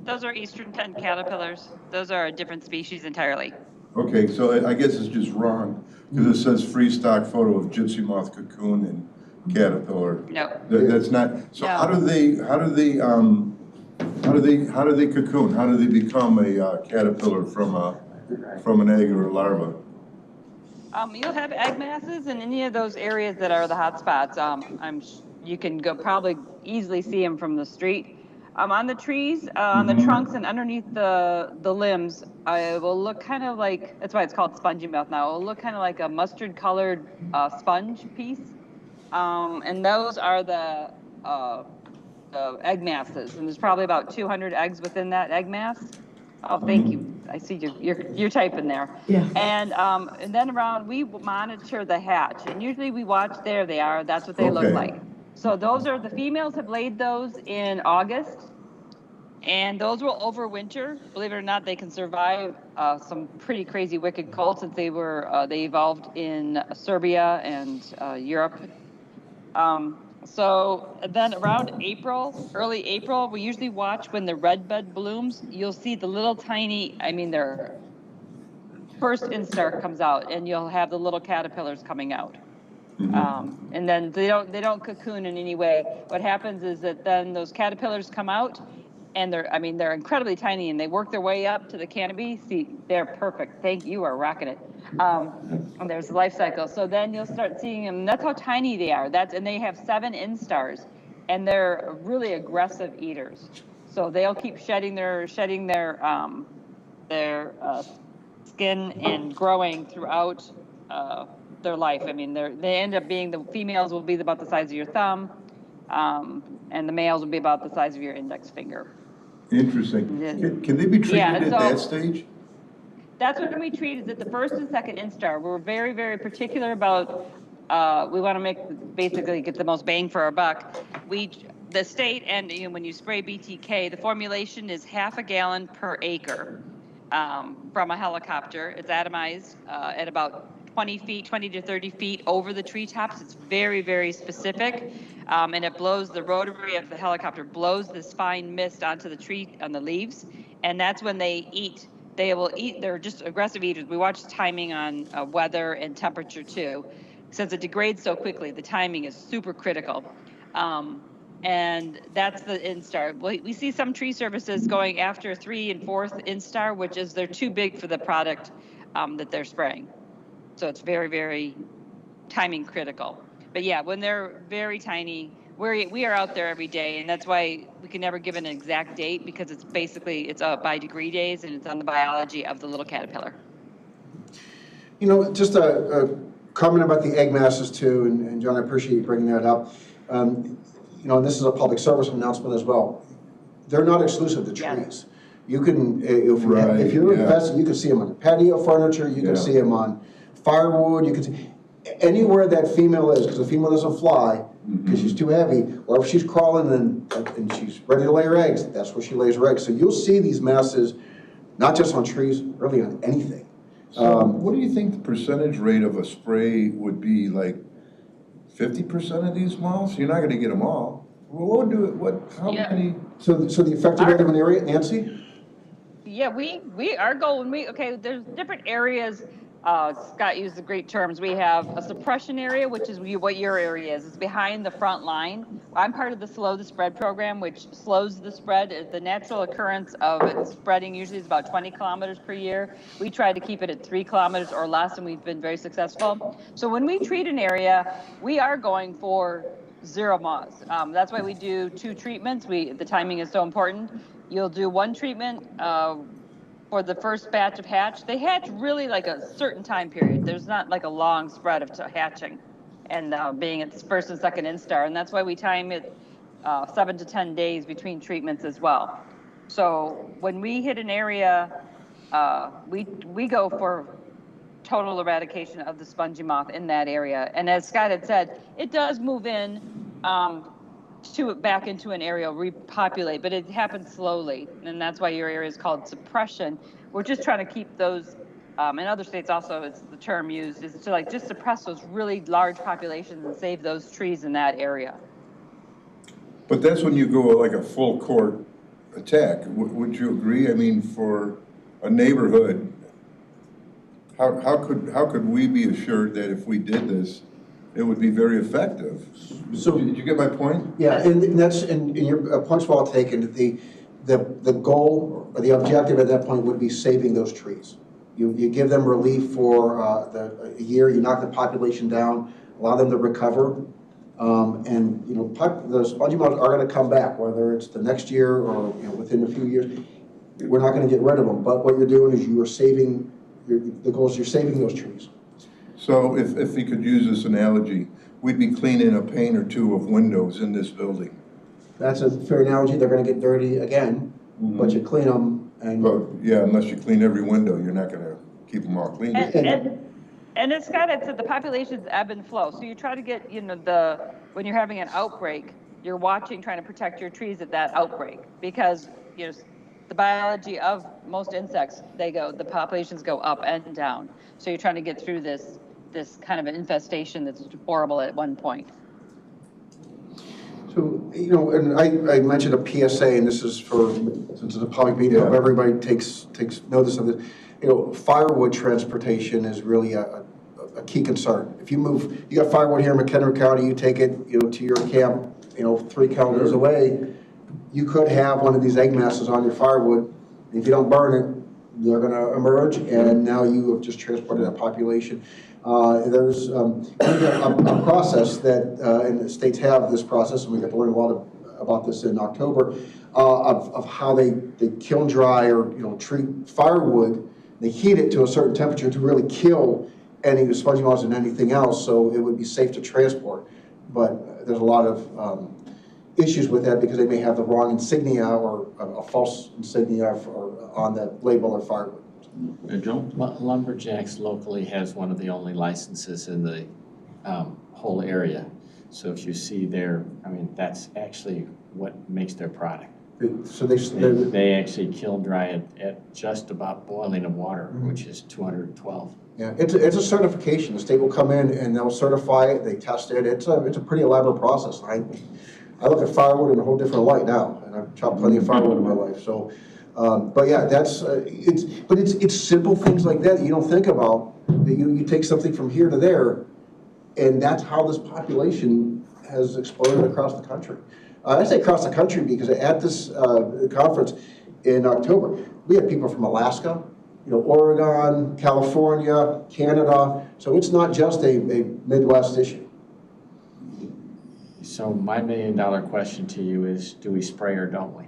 Those are eastern tent caterpillars. Those are a different species entirely.
Okay, so I guess it's just wrong because it says free stock photo of gypsy moth cocoon and caterpillar.
No.
That's not. So
No.
how do they cocoon? How do they become a caterpillar from an egg or a larva?
You'll have egg masses in any of those areas that are the hot spots. You can probably easily see them from the street. On the trees, on the trunks, and underneath the limbs, it will look kind of like, that's why it's called spongy moth now. It will look kind of like a mustard-colored sponge piece, and those are the egg masses. And there's probably about 200 eggs within that egg mass. Oh, thank you. I see you're typing there.
Yeah.
And then we monitor the hatch, and usually we watch. There they are. That's what they look like. So the females have laid those in August, and those will overwinter. Believe it or not, they can survive some pretty crazy wicked cold, since they evolved in Serbia and Europe. So then around early April, we usually watch when the red bud blooms. You'll see the little tiny, their first instar comes out, and you'll have the little caterpillars coming out. And then they don't cocoon in any way. What happens is that then those caterpillars come out, And they're incredibly tiny, and they work their way up to the canopy. See, they're perfect. You are rocking it. And there's the life cycle. So then you'll start seeing them. That's how tiny they are. And they have 7 instars, and they're really aggressive eaters. So they'll keep shedding their skin and growing throughout their life. I mean, they end up being, the females will be about the size of your thumb, and the males will be about the size of your index finger.
Interesting. Can they be treated at that stage?
That's what we treat is at the first and second instar. We're very, very particular about, we want to basically get the most bang for our buck. The state, and when you spray BTK, the formulation is 1/2 gallon per acre from a helicopter. It's atomized at about 20 to 30 feet over the treetops. It's very, very specific. And it blows, the rotary of the helicopter blows this fine mist onto the tree, on the leaves. And that's when they eat. They will eat, they're just aggressive eaters. We watch timing on weather and temperature too. Since it degrades so quickly, the timing is super critical. And that's the instar. We see some tree services going after 3 and 4th instar, which is they're too big for the product that they're spraying. So it's very, very timing critical. But yeah, when they're very tiny, we are out there every day, and that's why we can never give an exact date, because it's basically, it's by degree days, and it's on the biology of the little caterpillar.
Just a comment about the egg masses too, and John, I appreciate you bringing that up. And this is a public service announcement as well. They're not exclusive to trees. You can, if you're invested, you can see them on patio furniture, you can see them on firewood, you can see anywhere that female is, because the female doesn't fly because she's too heavy, or if she's crawling and she's ready to lay her eggs, that's where she lays her eggs. So you'll see these masses, not just on trees, really on anything.
So what do you think the percentage rate of a spray would be, like 50% of these moths? You're not going to get them all. Well, how many?
So the effective rate of an area, Nancy?
Yeah, our goal, there's different areas. Scott used the great terms. We have a suppression area, which is what your area is. It's behind the front line. I'm part of the Slow the Spread program, which slows the spread. The natural occurrence of it spreading usually is about 20 kilometers per year. We try to keep it at 3 kilometers or less, and we've been very successful. So when we treat an area, we are going for 0 moths. That's why we do 2 treatments. The timing is so important. You'll do 1 treatment for the first batch of hatch. They hatch really like a certain time period. There's not like a long spread of hatching and being at first and second instar. And that's why we time it 7 to 10 days between treatments as well. So when we hit an area, we go for total eradication of the spongy moth in that area. And as Scott had said, it does move in back into an area, repopulate, but it happens slowly, and that's why your area is called suppression. We're just trying to keep those, in other states also, it's the term used, is to just suppress those really large populations and save those trees in that area.
But that's when you go like a full court attack. Would you agree? I mean, for a neighborhood, how could we be assured that if we did this, it would be very effective? So did you get my point?
Yeah, and your point's well taken. The goal or the objective at that point would be saving those trees. You give them relief for a year. You knock the population down, allow them to recover, and the spongy moths are going to come back, whether it's the next year or within a few years. We're not going to get rid of them, but what you're doing is you are saving. The goal is you're saving those trees.
So if we could use this analogy, we'd be cleaning a pane or 2 of windows in this building.
That's a fair analogy. They're going to get dirty again, but you clean them.
But yeah, unless you clean every window, you're not going to keep them all clean.
And as Scott had said, the populations ebb and flow. So you try to get, when you're having an outbreak, you're watching, trying to protect your trees at that outbreak, because the biology of most insects, the populations go up and down. So you're trying to get through this kind of an infestation that's horrible at one point.
So, and I mentioned a PSA, and this is since it's a public meeting, hope everybody takes notice of this. Firewood transportation is really a key concern. If you got firewood here in McHenry County, you take it, to your camp, 3 kilometers away, you could have one of these egg masses on your firewood. If you don't burn it, they're going to emerge, and now you have just transported a population. There's a process that, and the states have this process, and we got to learn a lot about this in October, of how they kiln dry or treat firewood. They heat it to a certain temperature to really kill any of the spongy moths and anything else, so it would be safe to transport. But there's a lot of issues with that because they may have the wrong insignia or a false insignia on the label of firewood.
Hey, Joe?
Lumberjacks locally has one of the only licenses in the whole area. So if you see their, I mean, that's actually what makes their product.
So
they actually kiln dry it at just about boiling of water,
mm-hmm.
which is 212.
Yeah, it's a certification. The state will come in and they'll certify it. They test it. It's a pretty elaborate process. I look at firewood in a whole different light now, and I've chopped plenty of firewood in my life. So, but yeah, that's it's simple things like that you don't think about. You take something from here to there, and that's how this population has exploded across the country. I say across the country because at this conference in October, we had people from Alaska, Oregon, California, Canada. So it's not just a Midwest issue.
So my $1 million question to you is, do we spray or don't we?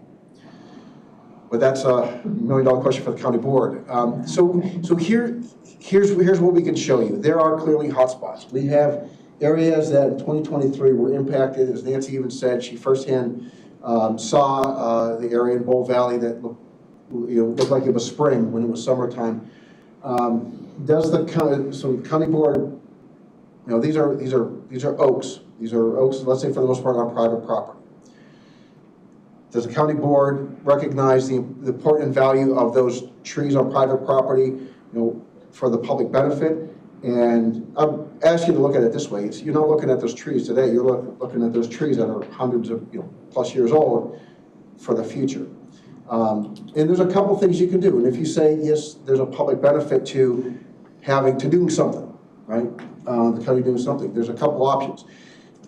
But that's a $1 million question for the county board. So here's what we can show you. There are clearly hotspots. We have areas that in 2023 were impacted. As Nancy even said, she firsthand saw the area in Bull Valley that looked like it was spring when it was summertime. Does the county board? These are oaks. These are oaks. Let's say for the most part on private property. Does the county board recognize the important value of those trees on private property, for the public benefit? And I'll ask you to look at it this way. You're not looking at those trees today. You're looking at those trees that are hundreds of plus years old for the future. And there's a couple things you can do. And if you say, yes, there's a public benefit to doing something, right? The county doing something. There's a couple options.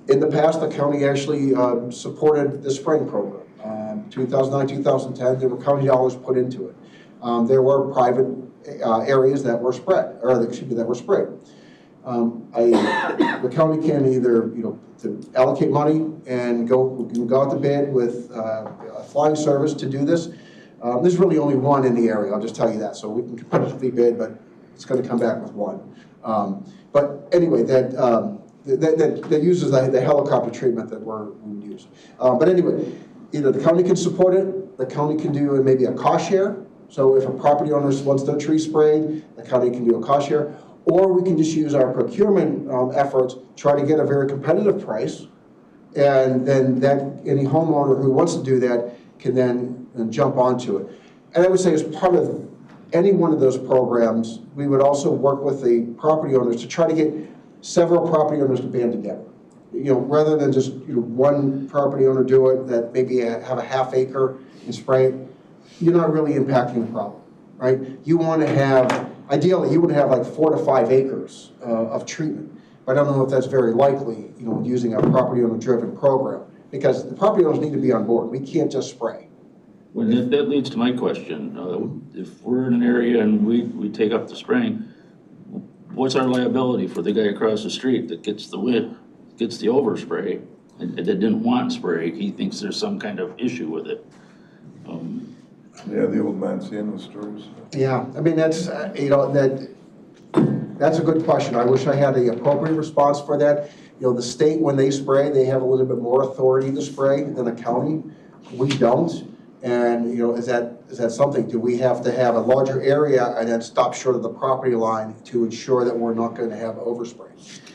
In the past, the county actually supported the spraying program. 2009, 2010, there were county dollars put into it. There were private areas that were sprayed. The county can either, to allocate money and go out to bid with a flying service to do this. There's really only one in the area, I'll just tell you that. So we can competitively bid, but it's going to come back with one. But anyway, that uses the helicopter treatment that we use. But anyway, either the county can support it, the county can do maybe a cost share. So if a property owner wants their tree sprayed, the county can do a cost share. Or we can just use our procurement efforts, try to get a very competitive price, and then any homeowner who wants to do that can then jump onto it. And I would say as part of any one of those programs, we would also work with the property owners to try to get several property owners to band together. Rather than just one property owner do it that maybe have a half acre and spray it, you're not really impacting the problem, right? You want to have, ideally, you would have like 4 to 5 acres of treatment. But I don't know if that's very likely, using a property owner driven program, because the property owners need to be on board. We can't just spray.
Well, that leads to my question. If we're in an area and we take up the spraying, what's our liability for the guy across the street that gets the overspray and that didn't want spray? He thinks there's some kind of issue with it.
Yeah, the old Monsanto stories.
Yeah, I mean, that's a good question. I wish I had the appropriate response for that. The state, when they spray, they have a little bit more authority to spray than the county. We don't. And, is that something? Do we have to have a larger area and then stop short of the property line to ensure that we're not going to have overspray?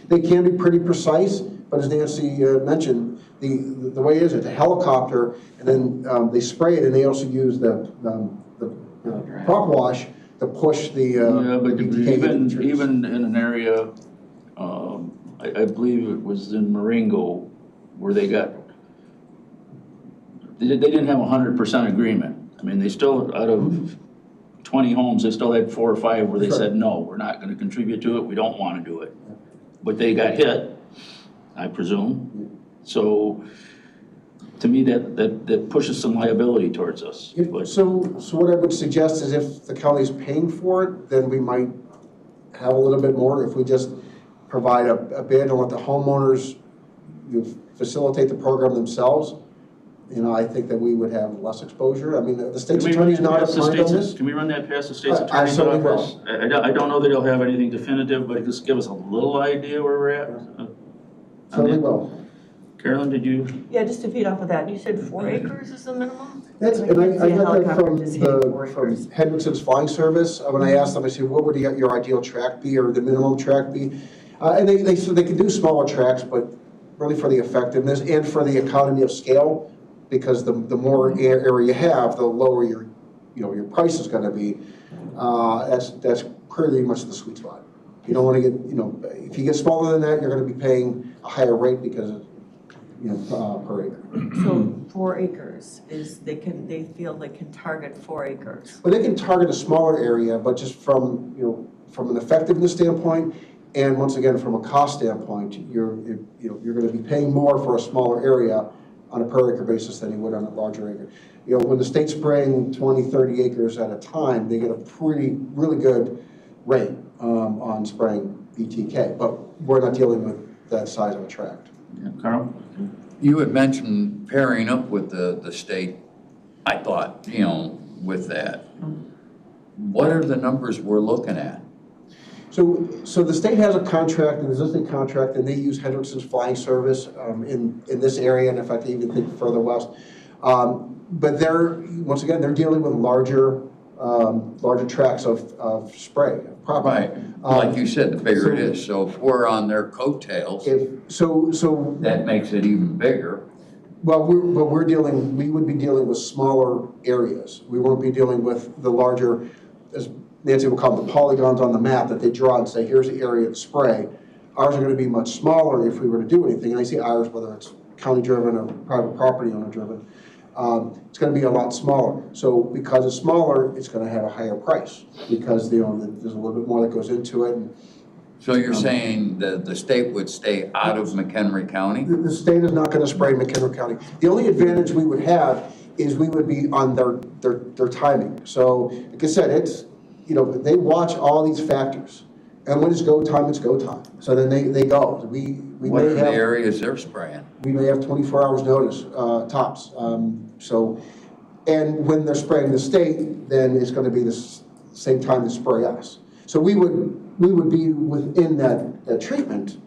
They can be pretty precise, but as Nancy mentioned, the way is it's a helicopter, and then they spray it, and they also use the prop wash to push the
yeah, but
BTK
even in an area, I believe it was in Marengo, where they didn't have 100% agreement. I mean, they still, out of 20 homes, they still had 4 or 5 where they said, no, we're not going to contribute to it, we don't want to do it. But they got hit, I presume. So to me, that pushes some liability towards us. But-
So what I would suggest is if the county's paying for it, then we might have a little bit more. If we just provide a bid and let the homeowners facilitate the program themselves, I think that we would have less exposure. I mean, the state's attorney's not applying on this.
Can we run that past the state's
I
attorney's
certainly will.
office? I don't know that he'll have anything definitive, but just give us a little idea where we're at.
Certainly will.
Carolyn, did you?
Yeah, just to feed off of that, you said 4 acres is the minimum?
That's, and I
See a
got that
helicopter
from
just hitting 4
from
acres.
Hendrickson's Flying Service. When I asked them, I said, what would your ideal track be or the minimum track be? And they said they can do smaller tracks, but really for the effectiveness and for the economy of scale, because the more area you have, the lower your price is going to be. That's pretty much the sweet spot. You don't want to get, if you get smaller than that, you're going to be paying a higher rate because of, per acre.
So 4 acres is, they feel they can target 4 acres.
But they can target a smaller area, but just from, from an effectiveness standpoint, and once again, from a cost standpoint, you're going to be paying more for a smaller area on a per acre basis than you would on a larger acre. When the state's spraying 20, 30 acres at a time, they get a really good rate on spraying BTK, but we're not dealing with that size of a tract.
Yeah, Carl?
You had mentioned pairing up with the state, I thought, with that. What are the numbers we're looking at?
So the state has a contract, an existing contract, and they use Hendrickson's Flying Service in this area, and in fact, I even think further west. But once again, they're dealing with larger tracts of spray, property.
Right, like you said, the bigger it is. So if we're on their coattails, that makes it even bigger.
Well, we would be dealing with smaller areas. We won't be dealing with the larger, as Nancy will call them, the polygons on the map that they draw and say, here's the area to spray. Ours are going to be much smaller if we were to do anything. And I say ours, whether it's county-driven or private property owner-driven. It's going to be a lot smaller. So because it's smaller, it's going to have a higher price because there's a little bit more that goes into it.
So you're saying that the state would stay out of McHenry County?
The state is not going to spray McHenry County. The only advantage we would have is we would be on their timing. So like I said, it's, they watch all these factors. And when it's go time, it's go time. So then they go.
What are the areas they're spraying?
We may have 24 hours notice, tops. And when they're spraying the state, then it's going to be the same time they spray us. So we would be within that treatment.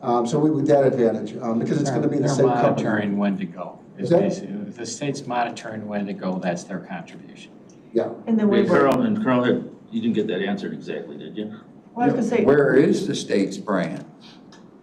So we would that advantage because it's going to be the same company.
They're monitoring when to go.
Is that?
If the state's monitoring when to go, that's their contribution.
Yeah.
And then
Carl, you didn't get that answered exactly, did you?
Well, I was gonna say,
Where is the state spraying?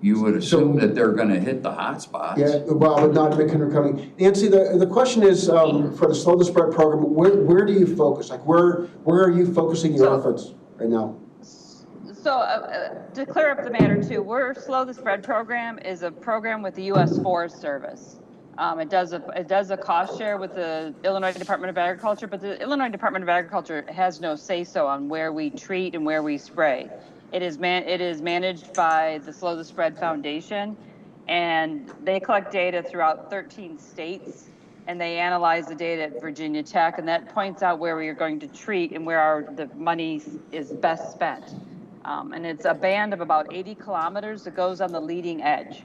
You would assume that they're going to hit the hot spots.
Yeah, well, but not in McHenry County. Nancy, the question is for the Slow the Spread program, where do you focus? Like where are you focusing your efforts right now?
So to clear up the matter too, Slow the Spread program is a program with the U.S. Forest Service. It does a cost share with the Illinois Department of Agriculture, but the Illinois Department of Agriculture has no say-so on where we treat and where we spray. It is managed by the Slow the Spread Foundation, and they collect data throughout 13 states, and they analyze the data at Virginia Tech, and that points out where we are going to treat and where the money is best spent. And it's a band of about 80 kilometers that goes on the leading edge.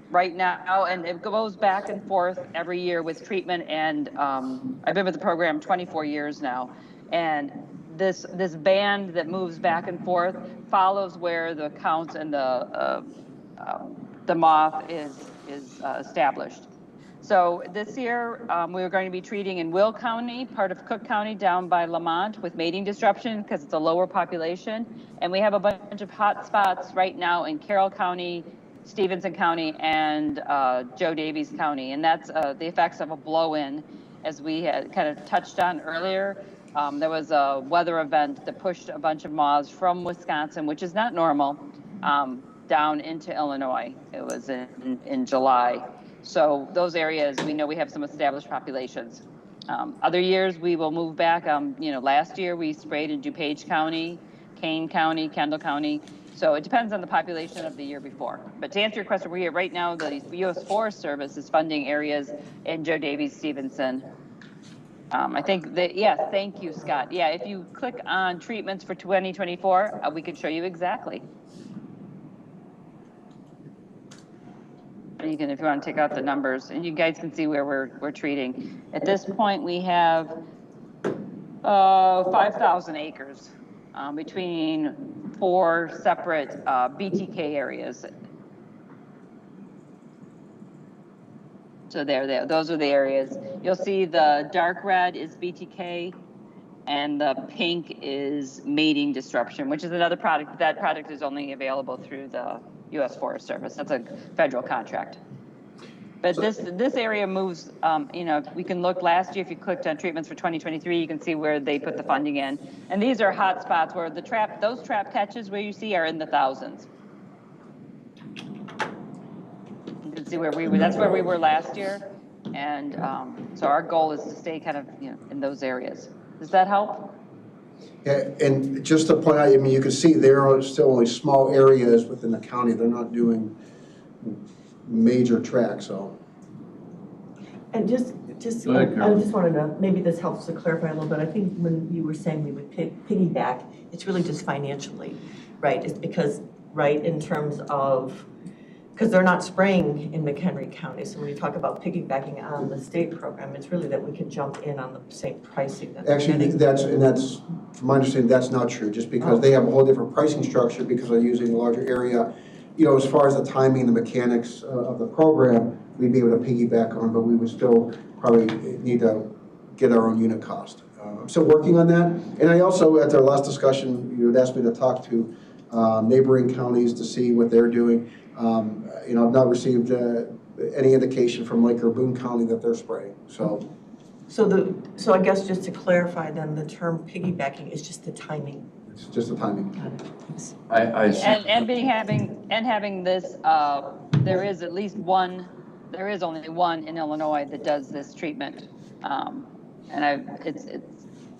Right now, and it goes back and forth every year with treatment, and I've been with the program 24 years now, and this band that moves back and forth follows where the count and the moth is established. So this year, we are going to be treating in Will County, part of Cook County, down by Lamont with mating disruption because it's a lower population, and we have a bunch of hot spots right now in Carroll County, Stevenson County, and Joe Davies County, and that's the effects of a blow-in, as we had kind of touched on earlier. There was a weather event that pushed a bunch of moths from Wisconsin, which is not normal, down into Illinois. It was in July. So those areas, we know we have some established populations. Other years, we will move back. Last year we sprayed in DuPage County, Kane County, Kendall County, So it depends on the population of the year before. But to answer your question, right now, the U.S. Forest Service is funding areas in Joe Davies Stevenson. I think that, yes, thank you, Scott. Yeah, if you click on treatments for 2024, we can show you exactly. You can, if you want to take out the numbers, and you guys can see where we're treating. At this point, we have 5,000 acres between 4 separate BTK areas. So there, those are the areas. You'll see the dark red is BTK, and the pink is mating disruption, which is another product. That product is only available through the U.S. Forest Service. That's a federal contract. But this area moves, we can look last year, if you clicked on treatments for 2023, you can see where they put the funding in. And these are hot spots where those trap catches where you see are in the thousands. You can see where that's where we were last year. And so our goal is to stay kind of, in those areas. Does that help?
Yeah, and just to point out, I mean, you can see there are still only small areas within the county. They're not doing major tracks, so.
And just
Go ahead,
I just wanted to, maybe this helps to clarify a little bit. I think when you were saying we would piggyback, it's really just financially, right? It's because, right, in terms of, because they're not spraying in McHenry County. So when you talk about piggybacking on the state program, it's really that we could jump in on the same pricing that they're
Actually,
getting.
that's, from my understanding, that's not true, just because they have a whole different pricing structure because they're using a larger area. As far as the timing and the mechanics of the program, we'd be able to piggyback on, but we would still probably need to get our own unit cost. I'm still working on that. And I also, at our last discussion, you had asked me to talk to neighboring counties to see what they're doing. I've not received any indication from Lake or Boone County that they're spraying, so.
So I guess just to clarify then, the term piggybacking is just the timing.
It's just the timing.
Having this, there is at least one. There is only one in Illinois that does this treatment,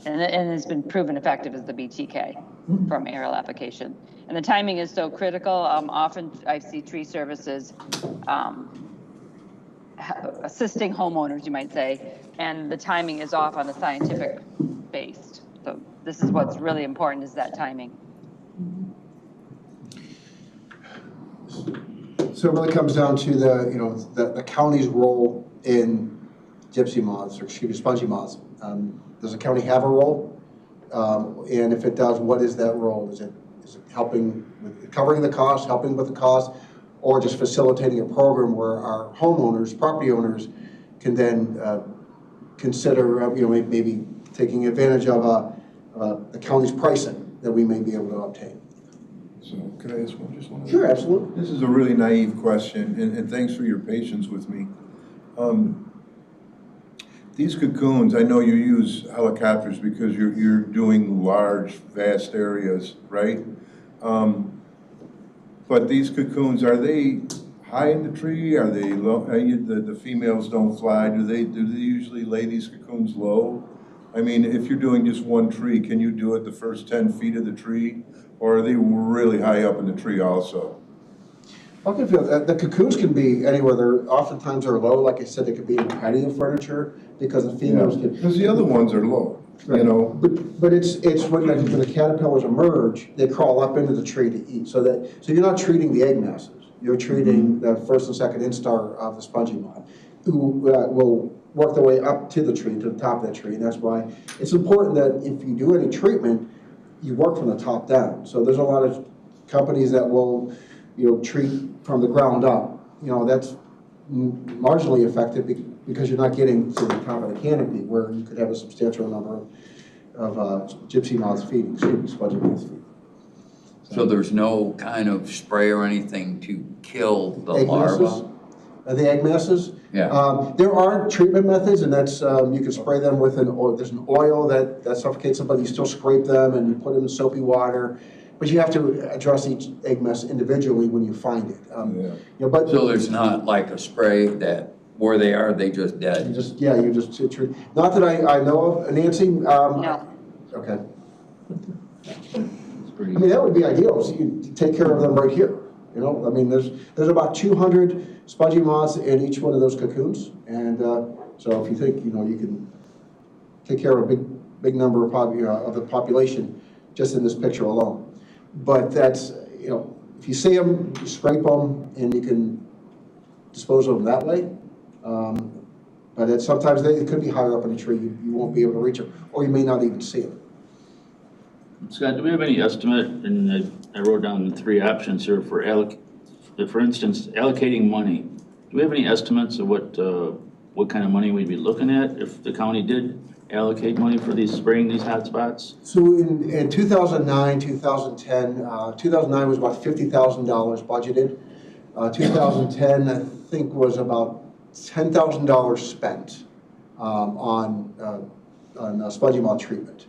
it's been proven effective as the BTK from aerial application. And the timing is so critical. Often I see tree services assisting homeowners, you might say, and the timing is off on the scientific based. So this is what's really important, is that timing.
So it really comes down to the county's role in gypsy moths, or excuse me, spongy moths. Does the county have a role? And if it does, what is that role? Is it helping with covering the cost, helping with the cost, or just facilitating a program where our homeowners, property owners, can then consider, maybe taking advantage of the county's pricing that we may be able to obtain?
So could I ask just one?
Sure, absolutely.
This is a really naive question, and thanks for your patience with me. These cocoons, I know you use helicopters because you're doing large, vast areas, right? But these cocoons, are they high in the tree? Are they low? The females don't fly. Do they usually lay these cocoons low? I mean, if you're doing just one tree, can you do it the first 10 feet of the tree? Or are they really high up in the tree also?
Okay, the cocoons can be anywhere. Oftentimes they're low. Like I said, they could be in patio furniture because the females can.
Because the other ones are low,
right. But it's when the caterpillars emerge, they crawl up into the tree to eat. So you're not treating the egg masses. You're treating the first and second instar of the spongy moth, who will work their way up to the tree, to the top of that tree. And that's why it's important that if you do any treatment, you work from the top down. So there's a lot of companies that will, treat from the ground up. That's marginally effective because you're not getting to the top of the canopy where you could have a substantial number of gypsy moths feeding, spongy moths feeding.
So there's no kind of spray or anything to kill the
egg
larva?
Masses, the egg masses?
Yeah.
There are treatment methods, and that's, you can spray them with an oil. There's an oil that suffocates them, but you still scrape them and you put them in soapy water. But you have to address each egg mass individually when you find it. But
so there's not like a spray that where they are, they just dead?
You just treat. Not that I know of. Nancy?
No.
Okay.
pretty.
I mean, that would be ideal, so you take care of them right here, you know? I mean, there's about 200 spongy moths in each one of those cocoons, and so if you think, you know, you can take care of a big number of the population just in this picture alone. But that's, you know, if you see them, you scrape them, and you can dispose of them that way. But sometimes they could be higher up in a tree, you won't be able to reach them, or you may not even see them.
Scott, do we have any estimate, and I wrote down 3 options here for instance, allocating money. Do we have any estimates of what kind of money we'd be looking at if the county did allocate money for spraying these hot spots?
So in 2009, 2010, 2009 was about $50,000 budgeted. 2010, I think, was about $10,000 spent on spongy moth treatment.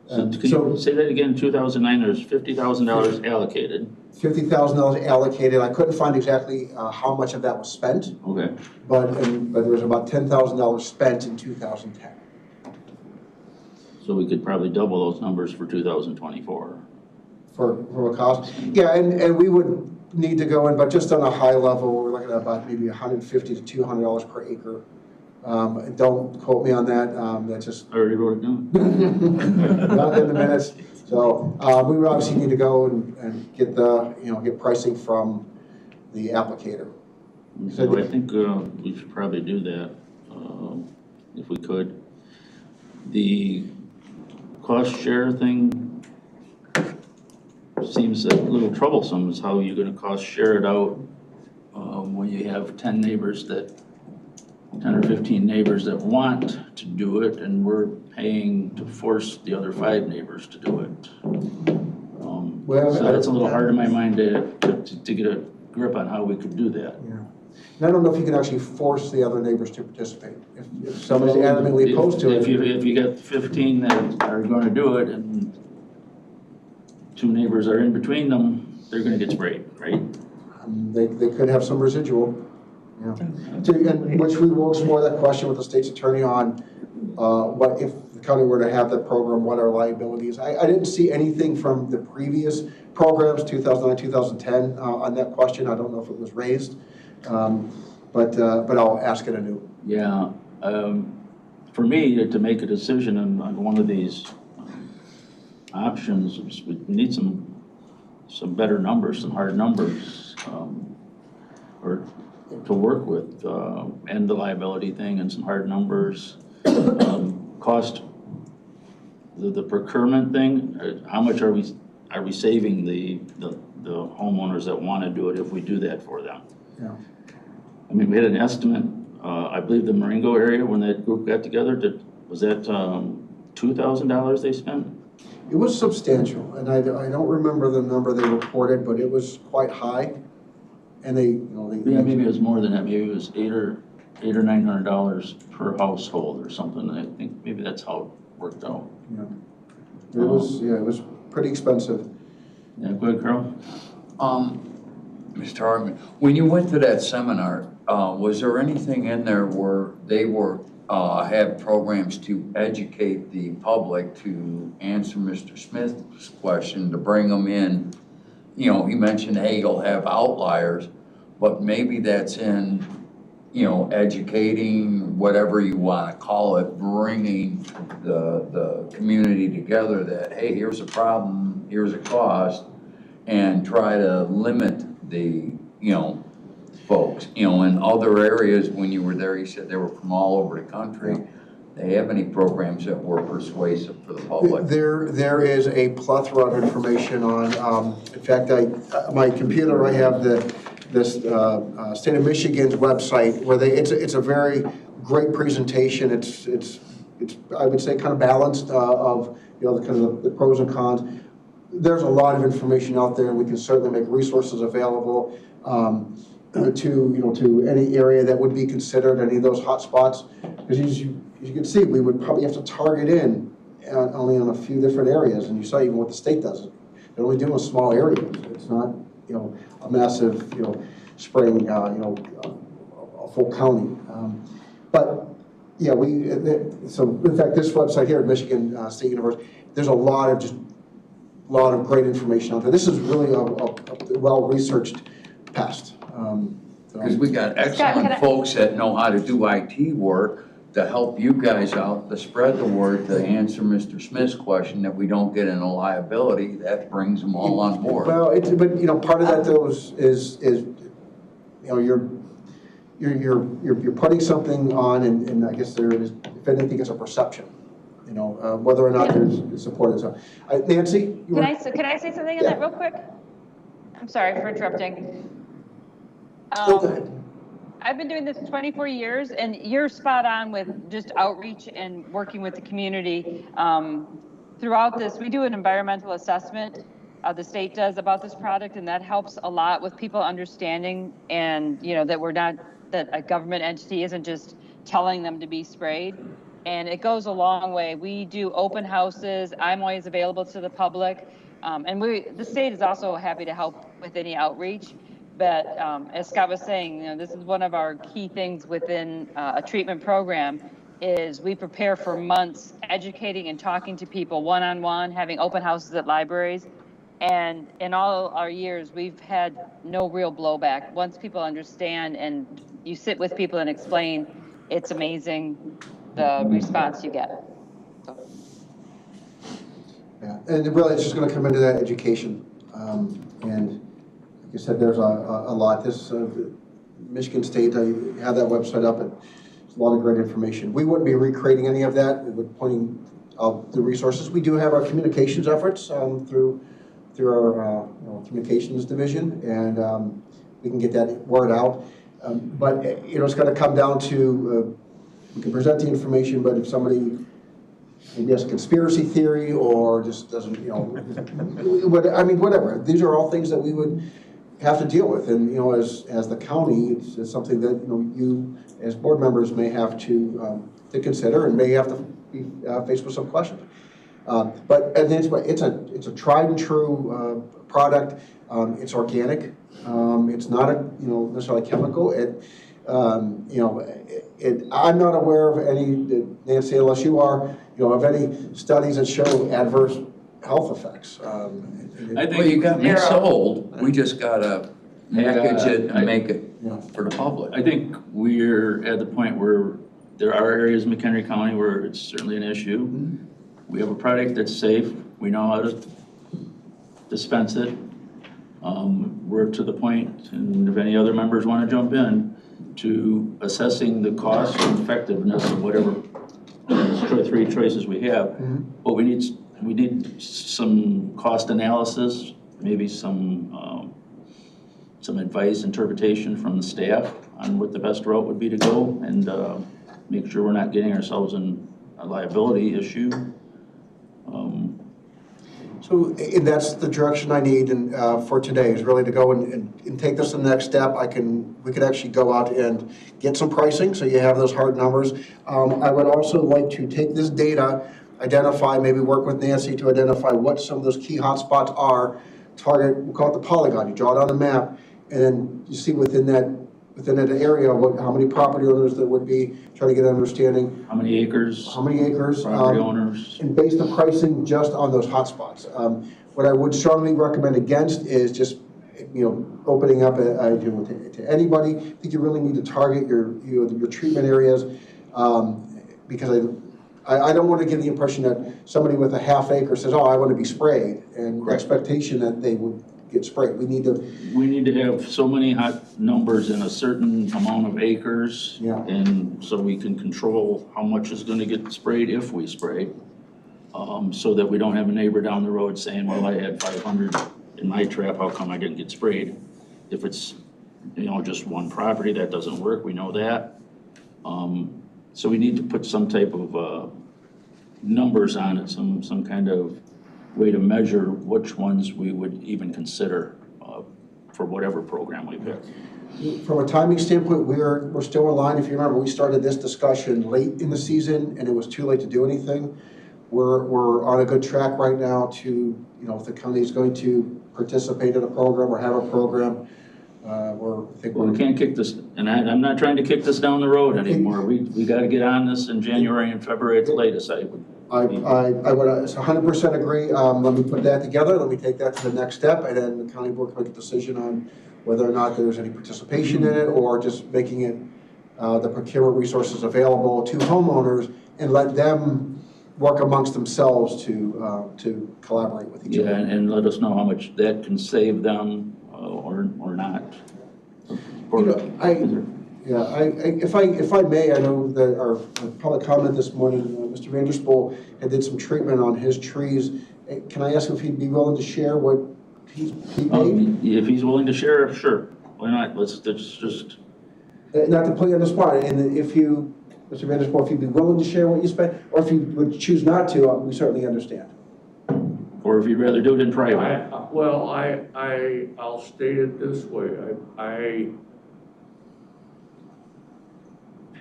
So can you say that again? 2009, there's $50,000 allocated.
$50,000 allocated. I couldn't find exactly how much of that was spent.
Okay.
But there was about $10,000 spent in 2010.
So we could probably double those numbers for 2024.
For a cost? Yeah, and we would need to go in, but just on a high level, we're looking at about maybe $150 to $200 per acre. Don't quote me on that. That's just
I already wrote it down.
not in the minutes. So we would obviously need to go and get get pricing from the applicator.
So I think we should probably do that if we could. The cost share thing seems a little troublesome. Is how you're going to cost share it out when you have 10 or 15 neighbors that want to do it, and we're paying to force the other 5 neighbors to do it. So that's a little hard in my mind to get a grip on how we could do that.
Yeah. And I don't know if you can actually force the other neighbors to participate. If somebody's adamantly opposed to it.
If you got 15 that are going to do it and 2 neighbors are in between them, they're going to get sprayed, right?
They could have some residual. Yeah. And which we will explore that question with the state's attorney on what if the county were to have that program, what our liabilities. I didn't see anything from the previous programs, 2009, 2010, on that question. I don't know if it was raised, but I'll ask it anew.
Yeah. For me, to make a decision on one of these options, we need some better numbers, some hard numbers, or to work with, and the liability thing and some hard numbers. Cost, the procurement thing, how much are we saving the homeowners that want to do it if we do that for them?
Yeah.
I mean, we had an estimate, I believe the Marengo area, when that group got together, was that $2,000 they spent?
It was substantial, and I don't remember the number they reported, but it was quite high. And
Yeah, maybe it was more than that. Maybe it was $800 or $900 per household or something. I think maybe that's how it worked out.
Yeah. It was pretty expensive.
Yeah, go ahead, Carl.
Mr. Hartman, when you went to that seminar, was there anything in there where they had programs to educate the public to answer Mr. Smith's question, to bring them in? You know, he mentioned, hey, you'll have outliers, but maybe that's in, educating, whatever you want to call it, bringing the community together that, hey, here's a problem, here's a cost, and try to limit the, folks. In other areas, when you were there, you said they were from all over the country. They have any programs that were persuasive for the public?
There is a plethora of information on, in fact, my computer, I have this State of Michigan's website where it's a very great presentation. It's I would say kind of balanced of the pros and cons. There's a lot of information out there, and we can certainly make resources available to any area that would be considered any of those hot spots. Because as you can see, we would probably have to target in only on a few different areas, and you saw even what the state does. They're only doing small areas. It's not a massive spraying a full county. But yeah, so in fact this website here at Michigan State University, there's a lot of just lot of great information out there. This is really a well-researched pest.
Because we got
Scott,
excellent folks that know how to do IT work to help you guys out, to spread the word, to answer Mr. Smith's question that we don't get in a liability. That brings them all on board.
Well, but you know, part of that though is you know, you're putting something on, and I guess there is, if anything, it's a perception. You know, whether or not there's support. So, Nancy,
Can I say something on that real quick? I'm sorry for interrupting.
Go ahead.
I've been doing this 24 years, and you're spot on with just outreach and working with the community. Throughout this, we do an environmental assessment, the state does, about this product, and that helps a lot with people understanding, and you know, that a government entity isn't just telling them to be sprayed. And it goes a long way. We do open houses. I'm always available to the public, and the state is also happy to help with any outreach. But as Scott was saying, you know, this is one of our key things within a treatment program is we prepare for months educating and talking to people one-on-one, having open houses at libraries. And in all our years, we've had no real blowback. Once people understand and you sit with people and explain, it's amazing the response you get. So.
Yeah, and really it's just going to come into that education. And like I said, there's a lot. This Michigan State, I have that website up, and there's a lot of great information. We wouldn't be recreating any of that. We would pointing out the resources. We do have our communications efforts through our communications division, and we can get that word out. But you know, it's going to come down to we can present the information, but if somebody maybe has a conspiracy theory or just doesn't, you know, whatever. These are all things that we would have to deal with, and you know, as the county, it's something that you as board members may have to consider and may have to be faced with some questions. But it's a tried and true product. It's organic. It's not necessarily chemical. I'm not aware of any, Nancy, unless you are, of any studies that show adverse health effects.
I think you got me sold. We just gotta package it and make it for the public.
I think we're at the point where there are areas in McHenry County where it's certainly an issue. Mm-hmm. We have a product that's safe. We know how to dispense it. We're to the point, and if any other members want to jump in, to assessing the cost and effectiveness of whatever three choices we have. Mm-hmm. But we need some cost analysis, maybe some advice, interpretation from the staff on what the best route would be to go, and make sure we're not getting ourselves in a liability issue.
And that's the direction I need for today, is really to go and take this to the next step. We could actually go out and get some pricing, so you have those hard numbers. I would also like to take this data, identify, maybe work with Nancy to identify what some of those key hotspots are, target, we'll call it the polygon. You draw it on a map, and then you see within that area how many property owners there would be, try to get an understanding.
How many acres? Property owners. And
base the pricing just on those hotspots. What I would strongly recommend against is just opening up to anybody. I think you really need to target your treatment areas, because I don't want to give the impression that somebody with a half acre says, "Oh, I want to be sprayed," and the expectation that they would get sprayed. We need to have so many hot numbers in a certain amount of acres,
and so we can control how much is going to get sprayed if we spray, so that we don't have a neighbor down the road saying, "Well, I had 500 in my trap, how come I didn't get sprayed?" If it's just one property, that doesn't work. We know that. So we need to put some type of numbers on it, some kind of way to measure which ones we would even consider for whatever program we pick.
From a timing standpoint, we're still in line. If you remember, we started this discussion late in the season, and it was too late to do anything. We're on a good track right now to, if the county is going to participate in a program or have a program,
we can't kick this, and I'm not trying to kick this down the road anymore. We got to get on this in January and February at the latest.
I would 100% agree. Let me put that together, let me take that to the next step, and then the county board can make a decision on whether or not there's any participation in it, or just making it, the procurement resources available to homeowners, and let them work amongst themselves to collaborate with each other.
Yeah, and let us know how much that can save them, or not.
If I may, I know that our public comment this morning, Mr. Vanderspool had did some treatment on his trees. Can I ask if he'd be willing to share what he made?
If he's willing to share, sure. Why not? Let's just.
Not to put you on the spot, and if you, Mr. Vanderspool, if you'd be willing to share what you spent, or if you would choose not to, we certainly understand.
Or if you'd rather do it in private.
I'll state it this way. I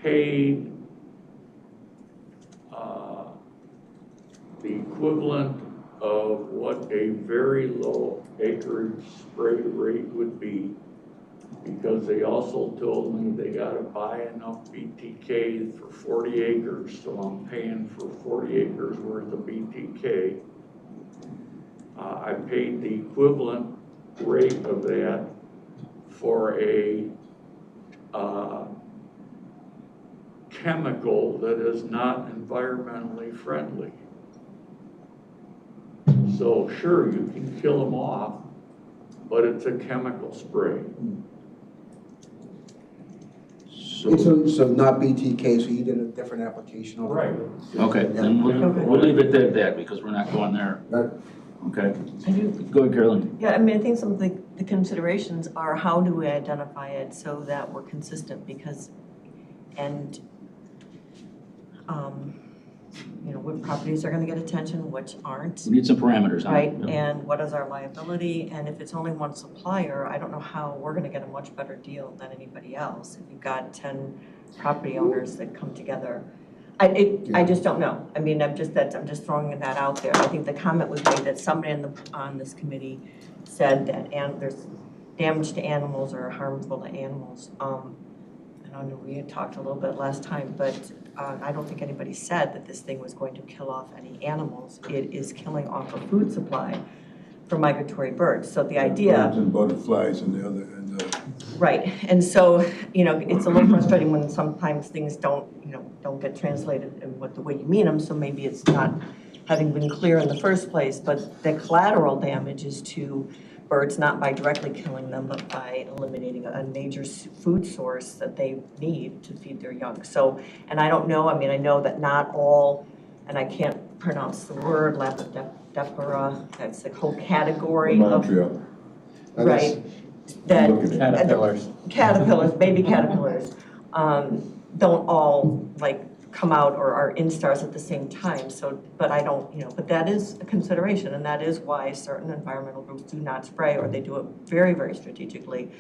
paid the equivalent of what a very low acreage spray rate would be, because they also told me they gotta buy enough BTK for 40 acres, so I'm paying for 40 acres worth of BTK. I paid the equivalent rate of that for a chemical that is not environmentally friendly. So sure, you can kill them off, but it's a chemical spray.
So not BTK, so you did a different application.
Right.
Okay, then we'll leave it at that, because we're not going there.
Right.
Okay. Go ahead, Carolyn.
Yeah, I mean, I think some of the considerations are how do we identify it so that we're consistent, because, and, you know, what properties are gonna get attention, which aren't.
We need some parameters on it.
Right, and what is our liability, and if it's only one supplier, I don't know how we're gonna get a much better deal than anybody else. If you've got 10 property owners that come together, I just don't know. I mean, I'm just throwing that out there. I think the comment was made that somebody on this committee said that there's damage to animals or harmful to animals. I know we had talked a little bit last time, but I don't think anybody said that this thing was going to kill off any animals. It is killing off a food supply for migratory birds. So the idea.
Birds and butterflies and the other,
Right, and so, you know, it's a little frustrating when sometimes things don't get translated in the way you mean them, so maybe it's not having been clear in the first place, but the collateral damage is to birds, not by directly killing them, but by eliminating a major food source that they need to feed their young. So, and I don't know, I mean, I know that not all, and I can't pronounce the word, Lepidoptera, that's the whole category of. Right. That caterpillars, baby caterpillars, don't all like come out or are instars at the same time. So, but I don't, but that is a consideration, and that is why certain environmental groups do not spray, or they do it very, very strategically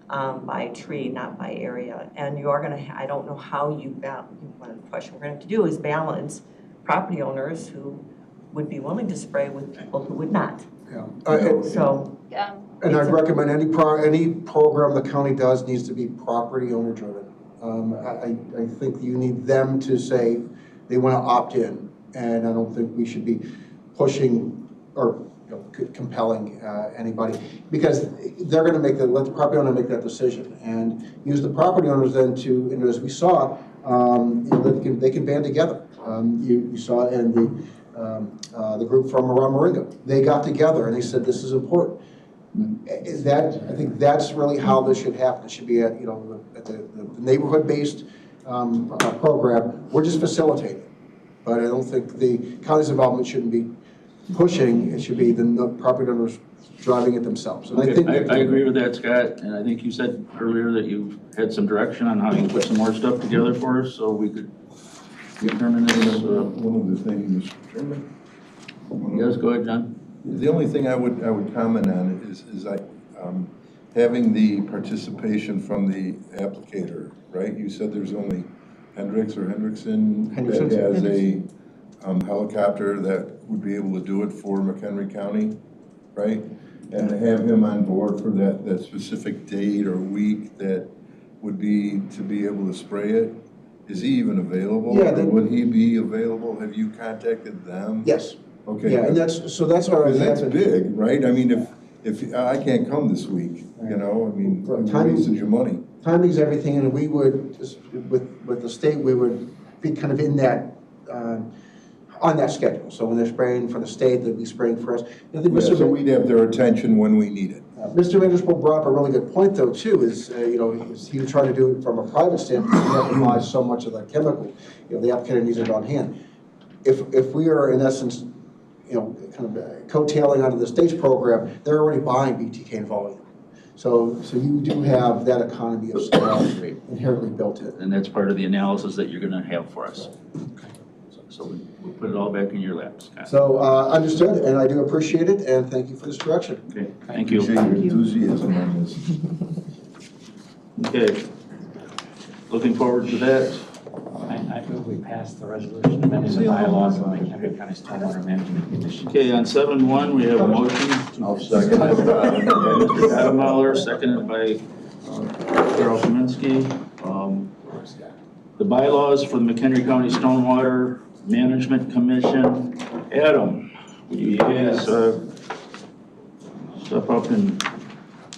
by tree, not by area. And you are going to, I don't know how you balance. One of the questions we're going to have to do is balance property owners who would be willing to spray with people who would not.
Yeah.
So.
Yeah.
And I'd recommend any program the county does needs to be property owner driven. I think you need them to say they want to opt in, and I don't think we should be pushing or compelling anybody, because they're going to let the property owner make that decision, and use the property owners then to, and as we saw, they can band together. You saw in the group from around Moringa, they got together and they said this is important. I think that's really how this should happen. It should be at the neighborhood-based program. We're just facilitating, but I don't think the county's involvement shouldn't be pushing. It should be the property owners driving it themselves. And
okay, I agree with that, Scott. And I think you said earlier that you had some direction on how you can put some more stuff together for us, so we could determine this.
one of the things, Mr. Chairman.
Yes, go ahead, John.
The only thing I would comment on is having the participation from the applicator, right? You said there's only Hendricks or Hendrickson that has a helicopter that would be able to do it for McHenry County, right? And to have him on board for that specific date or week that would be to be able to spray it, is he even available?
Yeah,
Or would he be available? Have you contacted them?
Yes.
Okay.
Yeah, and that's what I was
Because that's
asking.
big, right? I mean, if I can't come this week, you know, I mean,
Well,
you
timing-
wasted your money.
Timing's everything, and we would, just with the state, we would be kind of in that, on that schedule. So when they're spraying for the state, they'd be spraying for us. I think
Yeah,
Mr.
so we'd have their attention when we need it.
Mr. Vanderspool brought up a really good point, though, too, is, he was trying to do it from a private standpoint, you have to buy so much of that chemical, the applicant needs it on hand. If we are, in essence, kind of coattailing onto the state's program, they're already buying BTK in volume. So you do have that economy of scale inherently built in.
And that's part of the analysis that you're gonna have for us. So we'll put it all back in your laps. Scott.
So, understood, and I do appreciate it, and thank you for this direction.
Okay, thank you.
Appreciate your enthusiasm on this.
Okay. Looking forward to that.
I move we pass the resolution amending the bylaws of the McHenry County Stormwater Management Commission.
Okay, on 7-1, we have a motion.
I'll second
By
it.
Mr. Adamauer, seconded by Carol Kaminsky. The bylaws for the McHenry County Stormwater Management Commission. Adam, would you please step up and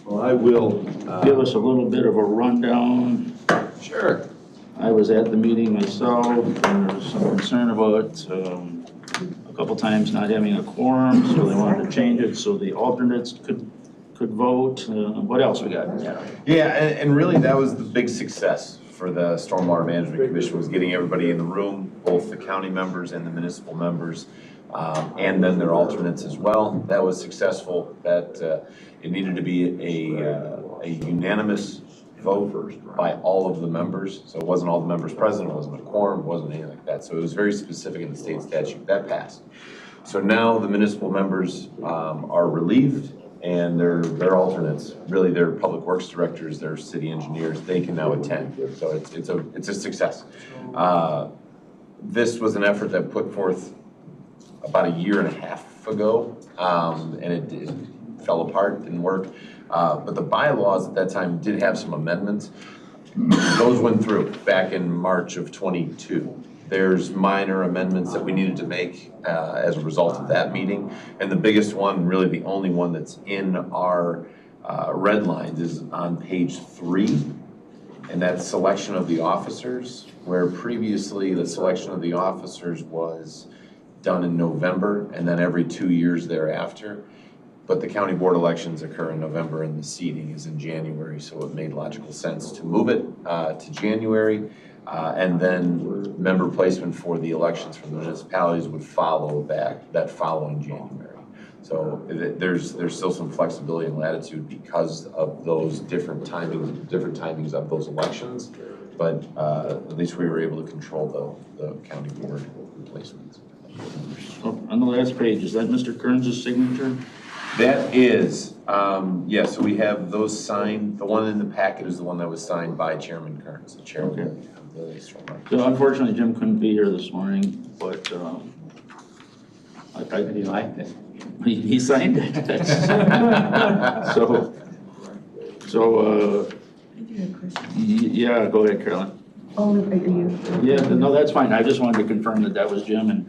Well, I will.
give us a little bit of a rundown?
Sure.
I was at the meeting myself, and there was some concern about a couple times not having a quorum, so they wanted to change it so the alternates could vote. What else we got?
Yeah, and really that was the big success for the Stormwater Management Commission, was getting everybody in the room, both the county members and the municipal members, and then their alternates as well. That was successful. That it needed to be a unanimous vote by all of the members. So it wasn't all the members present, it wasn't a quorum, it wasn't anything like that. So it was very specific in the state statute. That passed. So now the municipal members are relieved, and their alternates, really their public works directors, their city engineers, they can now attend. So it's a success. This was an effort that put forth about a year and a half ago, and it fell apart, didn't work. But the bylaws at that time did have some amendments. Those went through back in March of '22. There's minor amendments that we needed to make as a result of that meeting. And the biggest one, really the only one that's in our red lines, is on page 3. And that's selection of the officers, where previously the selection of the officers was done in November and then every 2 years thereafter. But the county board elections occur in November and the seating is in January, so it made logical sense to move it to January. And then member placement for the elections for the municipalities would follow that following January. So there's still some flexibility and latitude because of those different timings of those elections. But at least we were able to control the county board placements.
Oh, on the last page, is that Mr. Kearns' signature?
That is, yeah, so we have those signed. The one in the packet is the one that was signed by Chairman Kearns, the chairman of the Stormwater.
So unfortunately, Jim couldn't be here this morning, but
He liked it.
he signed it. So yeah, go ahead, Carolyn.
Oh, are you?
Yeah, no, that's fine. I just wanted to confirm that was Jim, and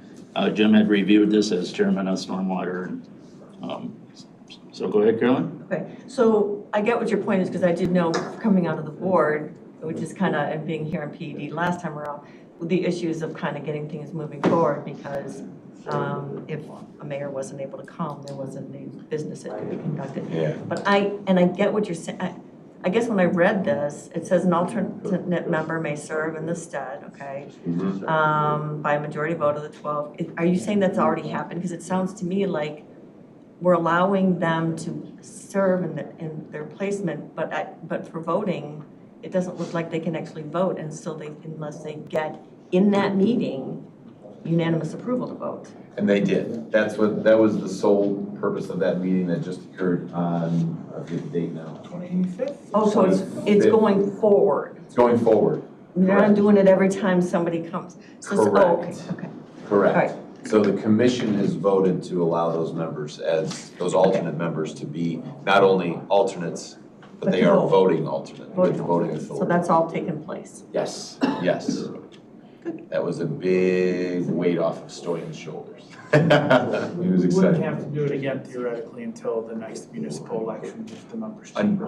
Jim had reviewed this as chairman of Stormwater. So go ahead, Carolyn.
Okay, so I get what your point is, because I did know coming out of the board, which is kind of, and being here in PED last time around, the issues of kind of getting things moving forward, because if a mayor wasn't able to come, there wasn't any business that could be conducted.
Yeah.
But I get what you're saying. I guess when I read this, it says an alternate member may serve in the stead, okay? By a majority vote of the 12. Are you saying that's already happened? Because it sounds to me like we're allowing them to serve in their placement, but for voting, it doesn't look like they can actually vote unless they get in that meeting unanimous approval to vote.
And they did. That was the sole purpose of that meeting that just occurred on, I forget the date now. 25th?
Oh, so it's going forward.
It's going forward.
They're not doing it every time somebody comes.
Correct.
Okay.
Correct.
All right.
So the commission has voted to allow those members, as those alternate members, to be not only alternates but they are voting alternate, with voting authority.
So that's all taken place.
Yes, yes. That was a big weight off of Stoyan's shoulders. He was
We wouldn't
excited.
have to do it again theoretically until the next municipal election if the numbers change.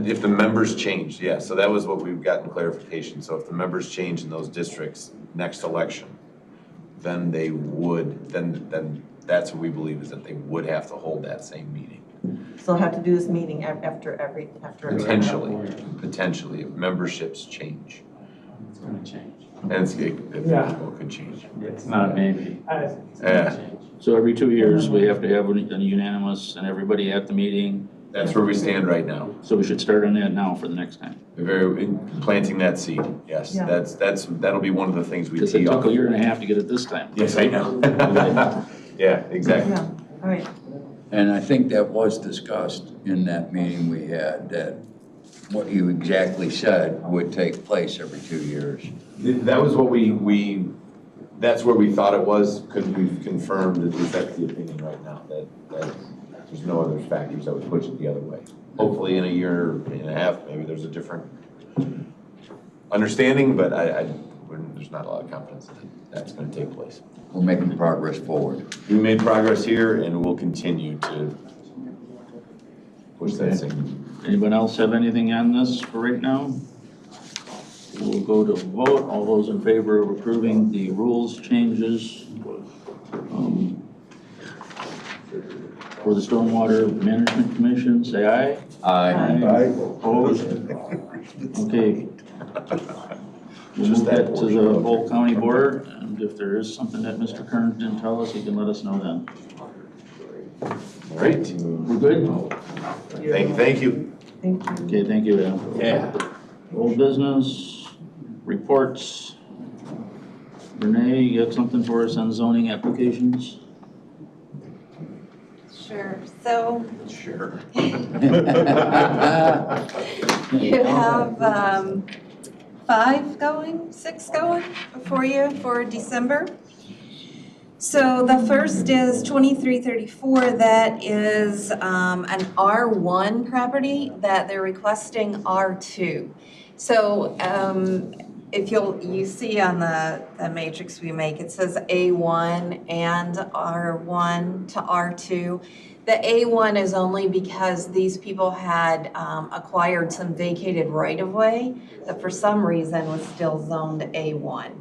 If the members change, yeah, so that was what we've gotten clarification. So if the members change in those districts next election, then they would, then that's what we believe is that they would have to hold that same meeting.
So they'll have to do this meeting after every.
Potentially, if memberships change.
It's gonna change.
And it could change.
It's not maybe.
Yeah,
So every 2 years, we have to have a unanimous and everybody at the meeting.
that's where we stand right now.
So we should start on that now for the next time.
Planting that seed, yes.
Yeah.
That'll be one of the things we
Because it
tee
took
up.
a year and a half to get it this time.
Yes, I know. Yeah, exactly.
Yeah, all right.
And I think that was discussed in that meeting we had, that what you exactly said would take place every 2 years.
That was what that's where we thought it was, because we've confirmed that that's the opinion right now, that there's no other factors that would push it the other way. Hopefully in a year and a half, maybe there's a different understanding, but there's not a lot of confidence that that's gonna take place.
We're making progress forward.
We made progress here and we'll continue to push that same.
Anyone else have anything on this for right now? We'll go to vote. All those in favor of approving the rules changes for the Stormwater Management Commission, say aye.
Aye.
Opposed? Okay. We'll move that to the whole county board, and if there is something that Mr. Kern didn't tell us, he can let us know then.
All right.
We're good?
Thank you.
Thank you.
Okay, thank you, Al.
Yeah.
Old business, reports. Renee, you got something for us on zoning applications?
Sure, so
Sure.
you have 6 going before you for December. So the first is 2334, that is an R1 property that they're requesting R2. So if you see on the matrix we make, it says A1 and R1 to R2. The A1 is only because these people had acquired some vacated right-of-way that for some reason was still zoned A1.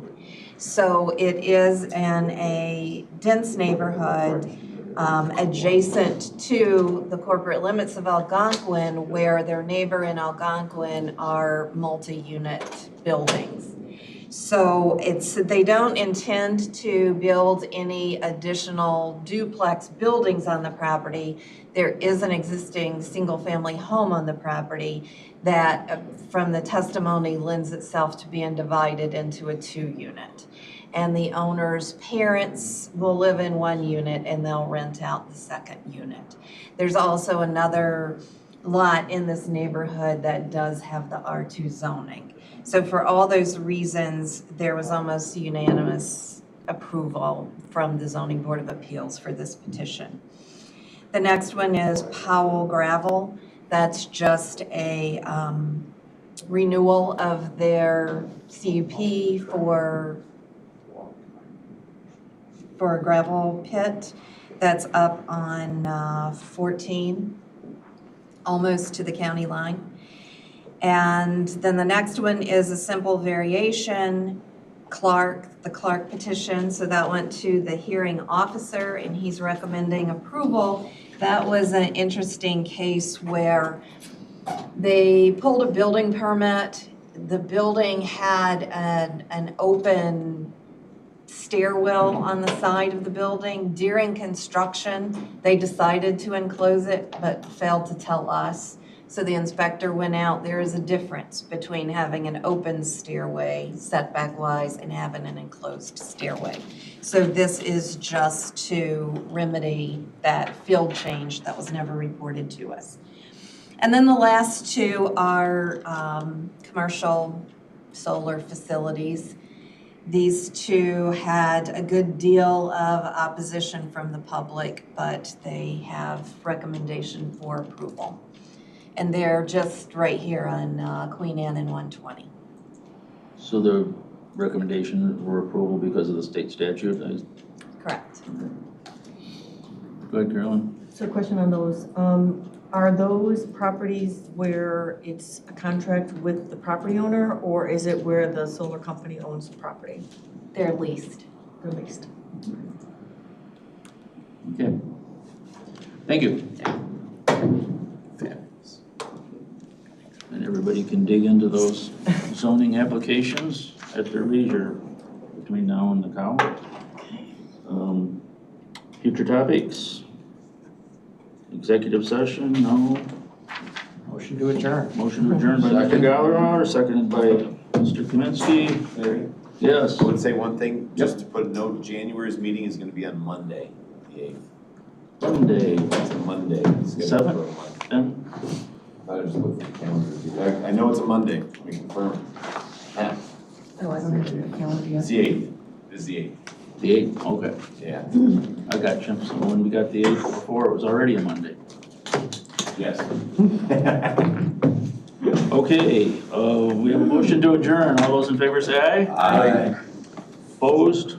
So it is in a dense neighborhood adjacent to the corporate limits of Algonquin, where their neighbor in Algonquin are multi-unit buildings. So they don't intend to build any additional duplex buildings on the property. There is an existing single-family home on the property that, from the testimony, lends itself to being divided into a 2-unit. And the owner's parents will live in 1 unit and they'll rent out the 2nd unit. There's also another lot in this neighborhood that does have the R2 zoning. So for all those reasons, there was almost unanimous approval from the Zoning Board of Appeals for this petition. The next one is Powell Gravel. That's just a renewal of their CUP for a gravel pit that's up on 14, almost to the county line. And then the next one is a simple variation, the Clark petition. So that went to the hearing officer and he's recommending approval. That was an interesting case where they pulled a building permit. The building had an open stairwell on the side of the building. During construction, they decided to enclose it, but failed to tell us. So the inspector went out. There is a difference between having an open stairway setback-wise and having an enclosed stairway. So this is just to remedy that field change that was never reported to us. And then the last 2 are commercial solar facilities. These 2 had a good deal of opposition from the public, but they have recommendation for approval. And they're just right here on Queen Anne and 120.
So the recommendation for approval because of the state statute?
Correct.
Go ahead, Carolyn.
So question on those, are those properties where it's a contract with the property owner, or is it where the solar company owns the property?
They're leased.
They're leased.
Okay. Thank you. And everybody can dig into those zoning applications at their leisure between now and the cow. Future topics? Executive session, no.
Motion to adjourn.
Motion adjourned by Mr. Gallagher, seconded by Mr. Kaminsky.
Larry,
Yes.
I would say one thing, just to put a note, January's meeting is gonna be on Monday, the 8th.
Monday,
It's a Monday. It's scheduled for a Monday.
and
I just looked at the calendar. I know it's a Monday, we confirm. Yeah,
Oh, I don't have the calendar yet.
it's the 8th, it's the 8th,
the 8th, okay.
yeah,
I got you. So when we got the 8th before, it was already a Monday.
yes.
Okay, we have a motion to adjourn. All those in favor say aye.
Aye.
Opposed?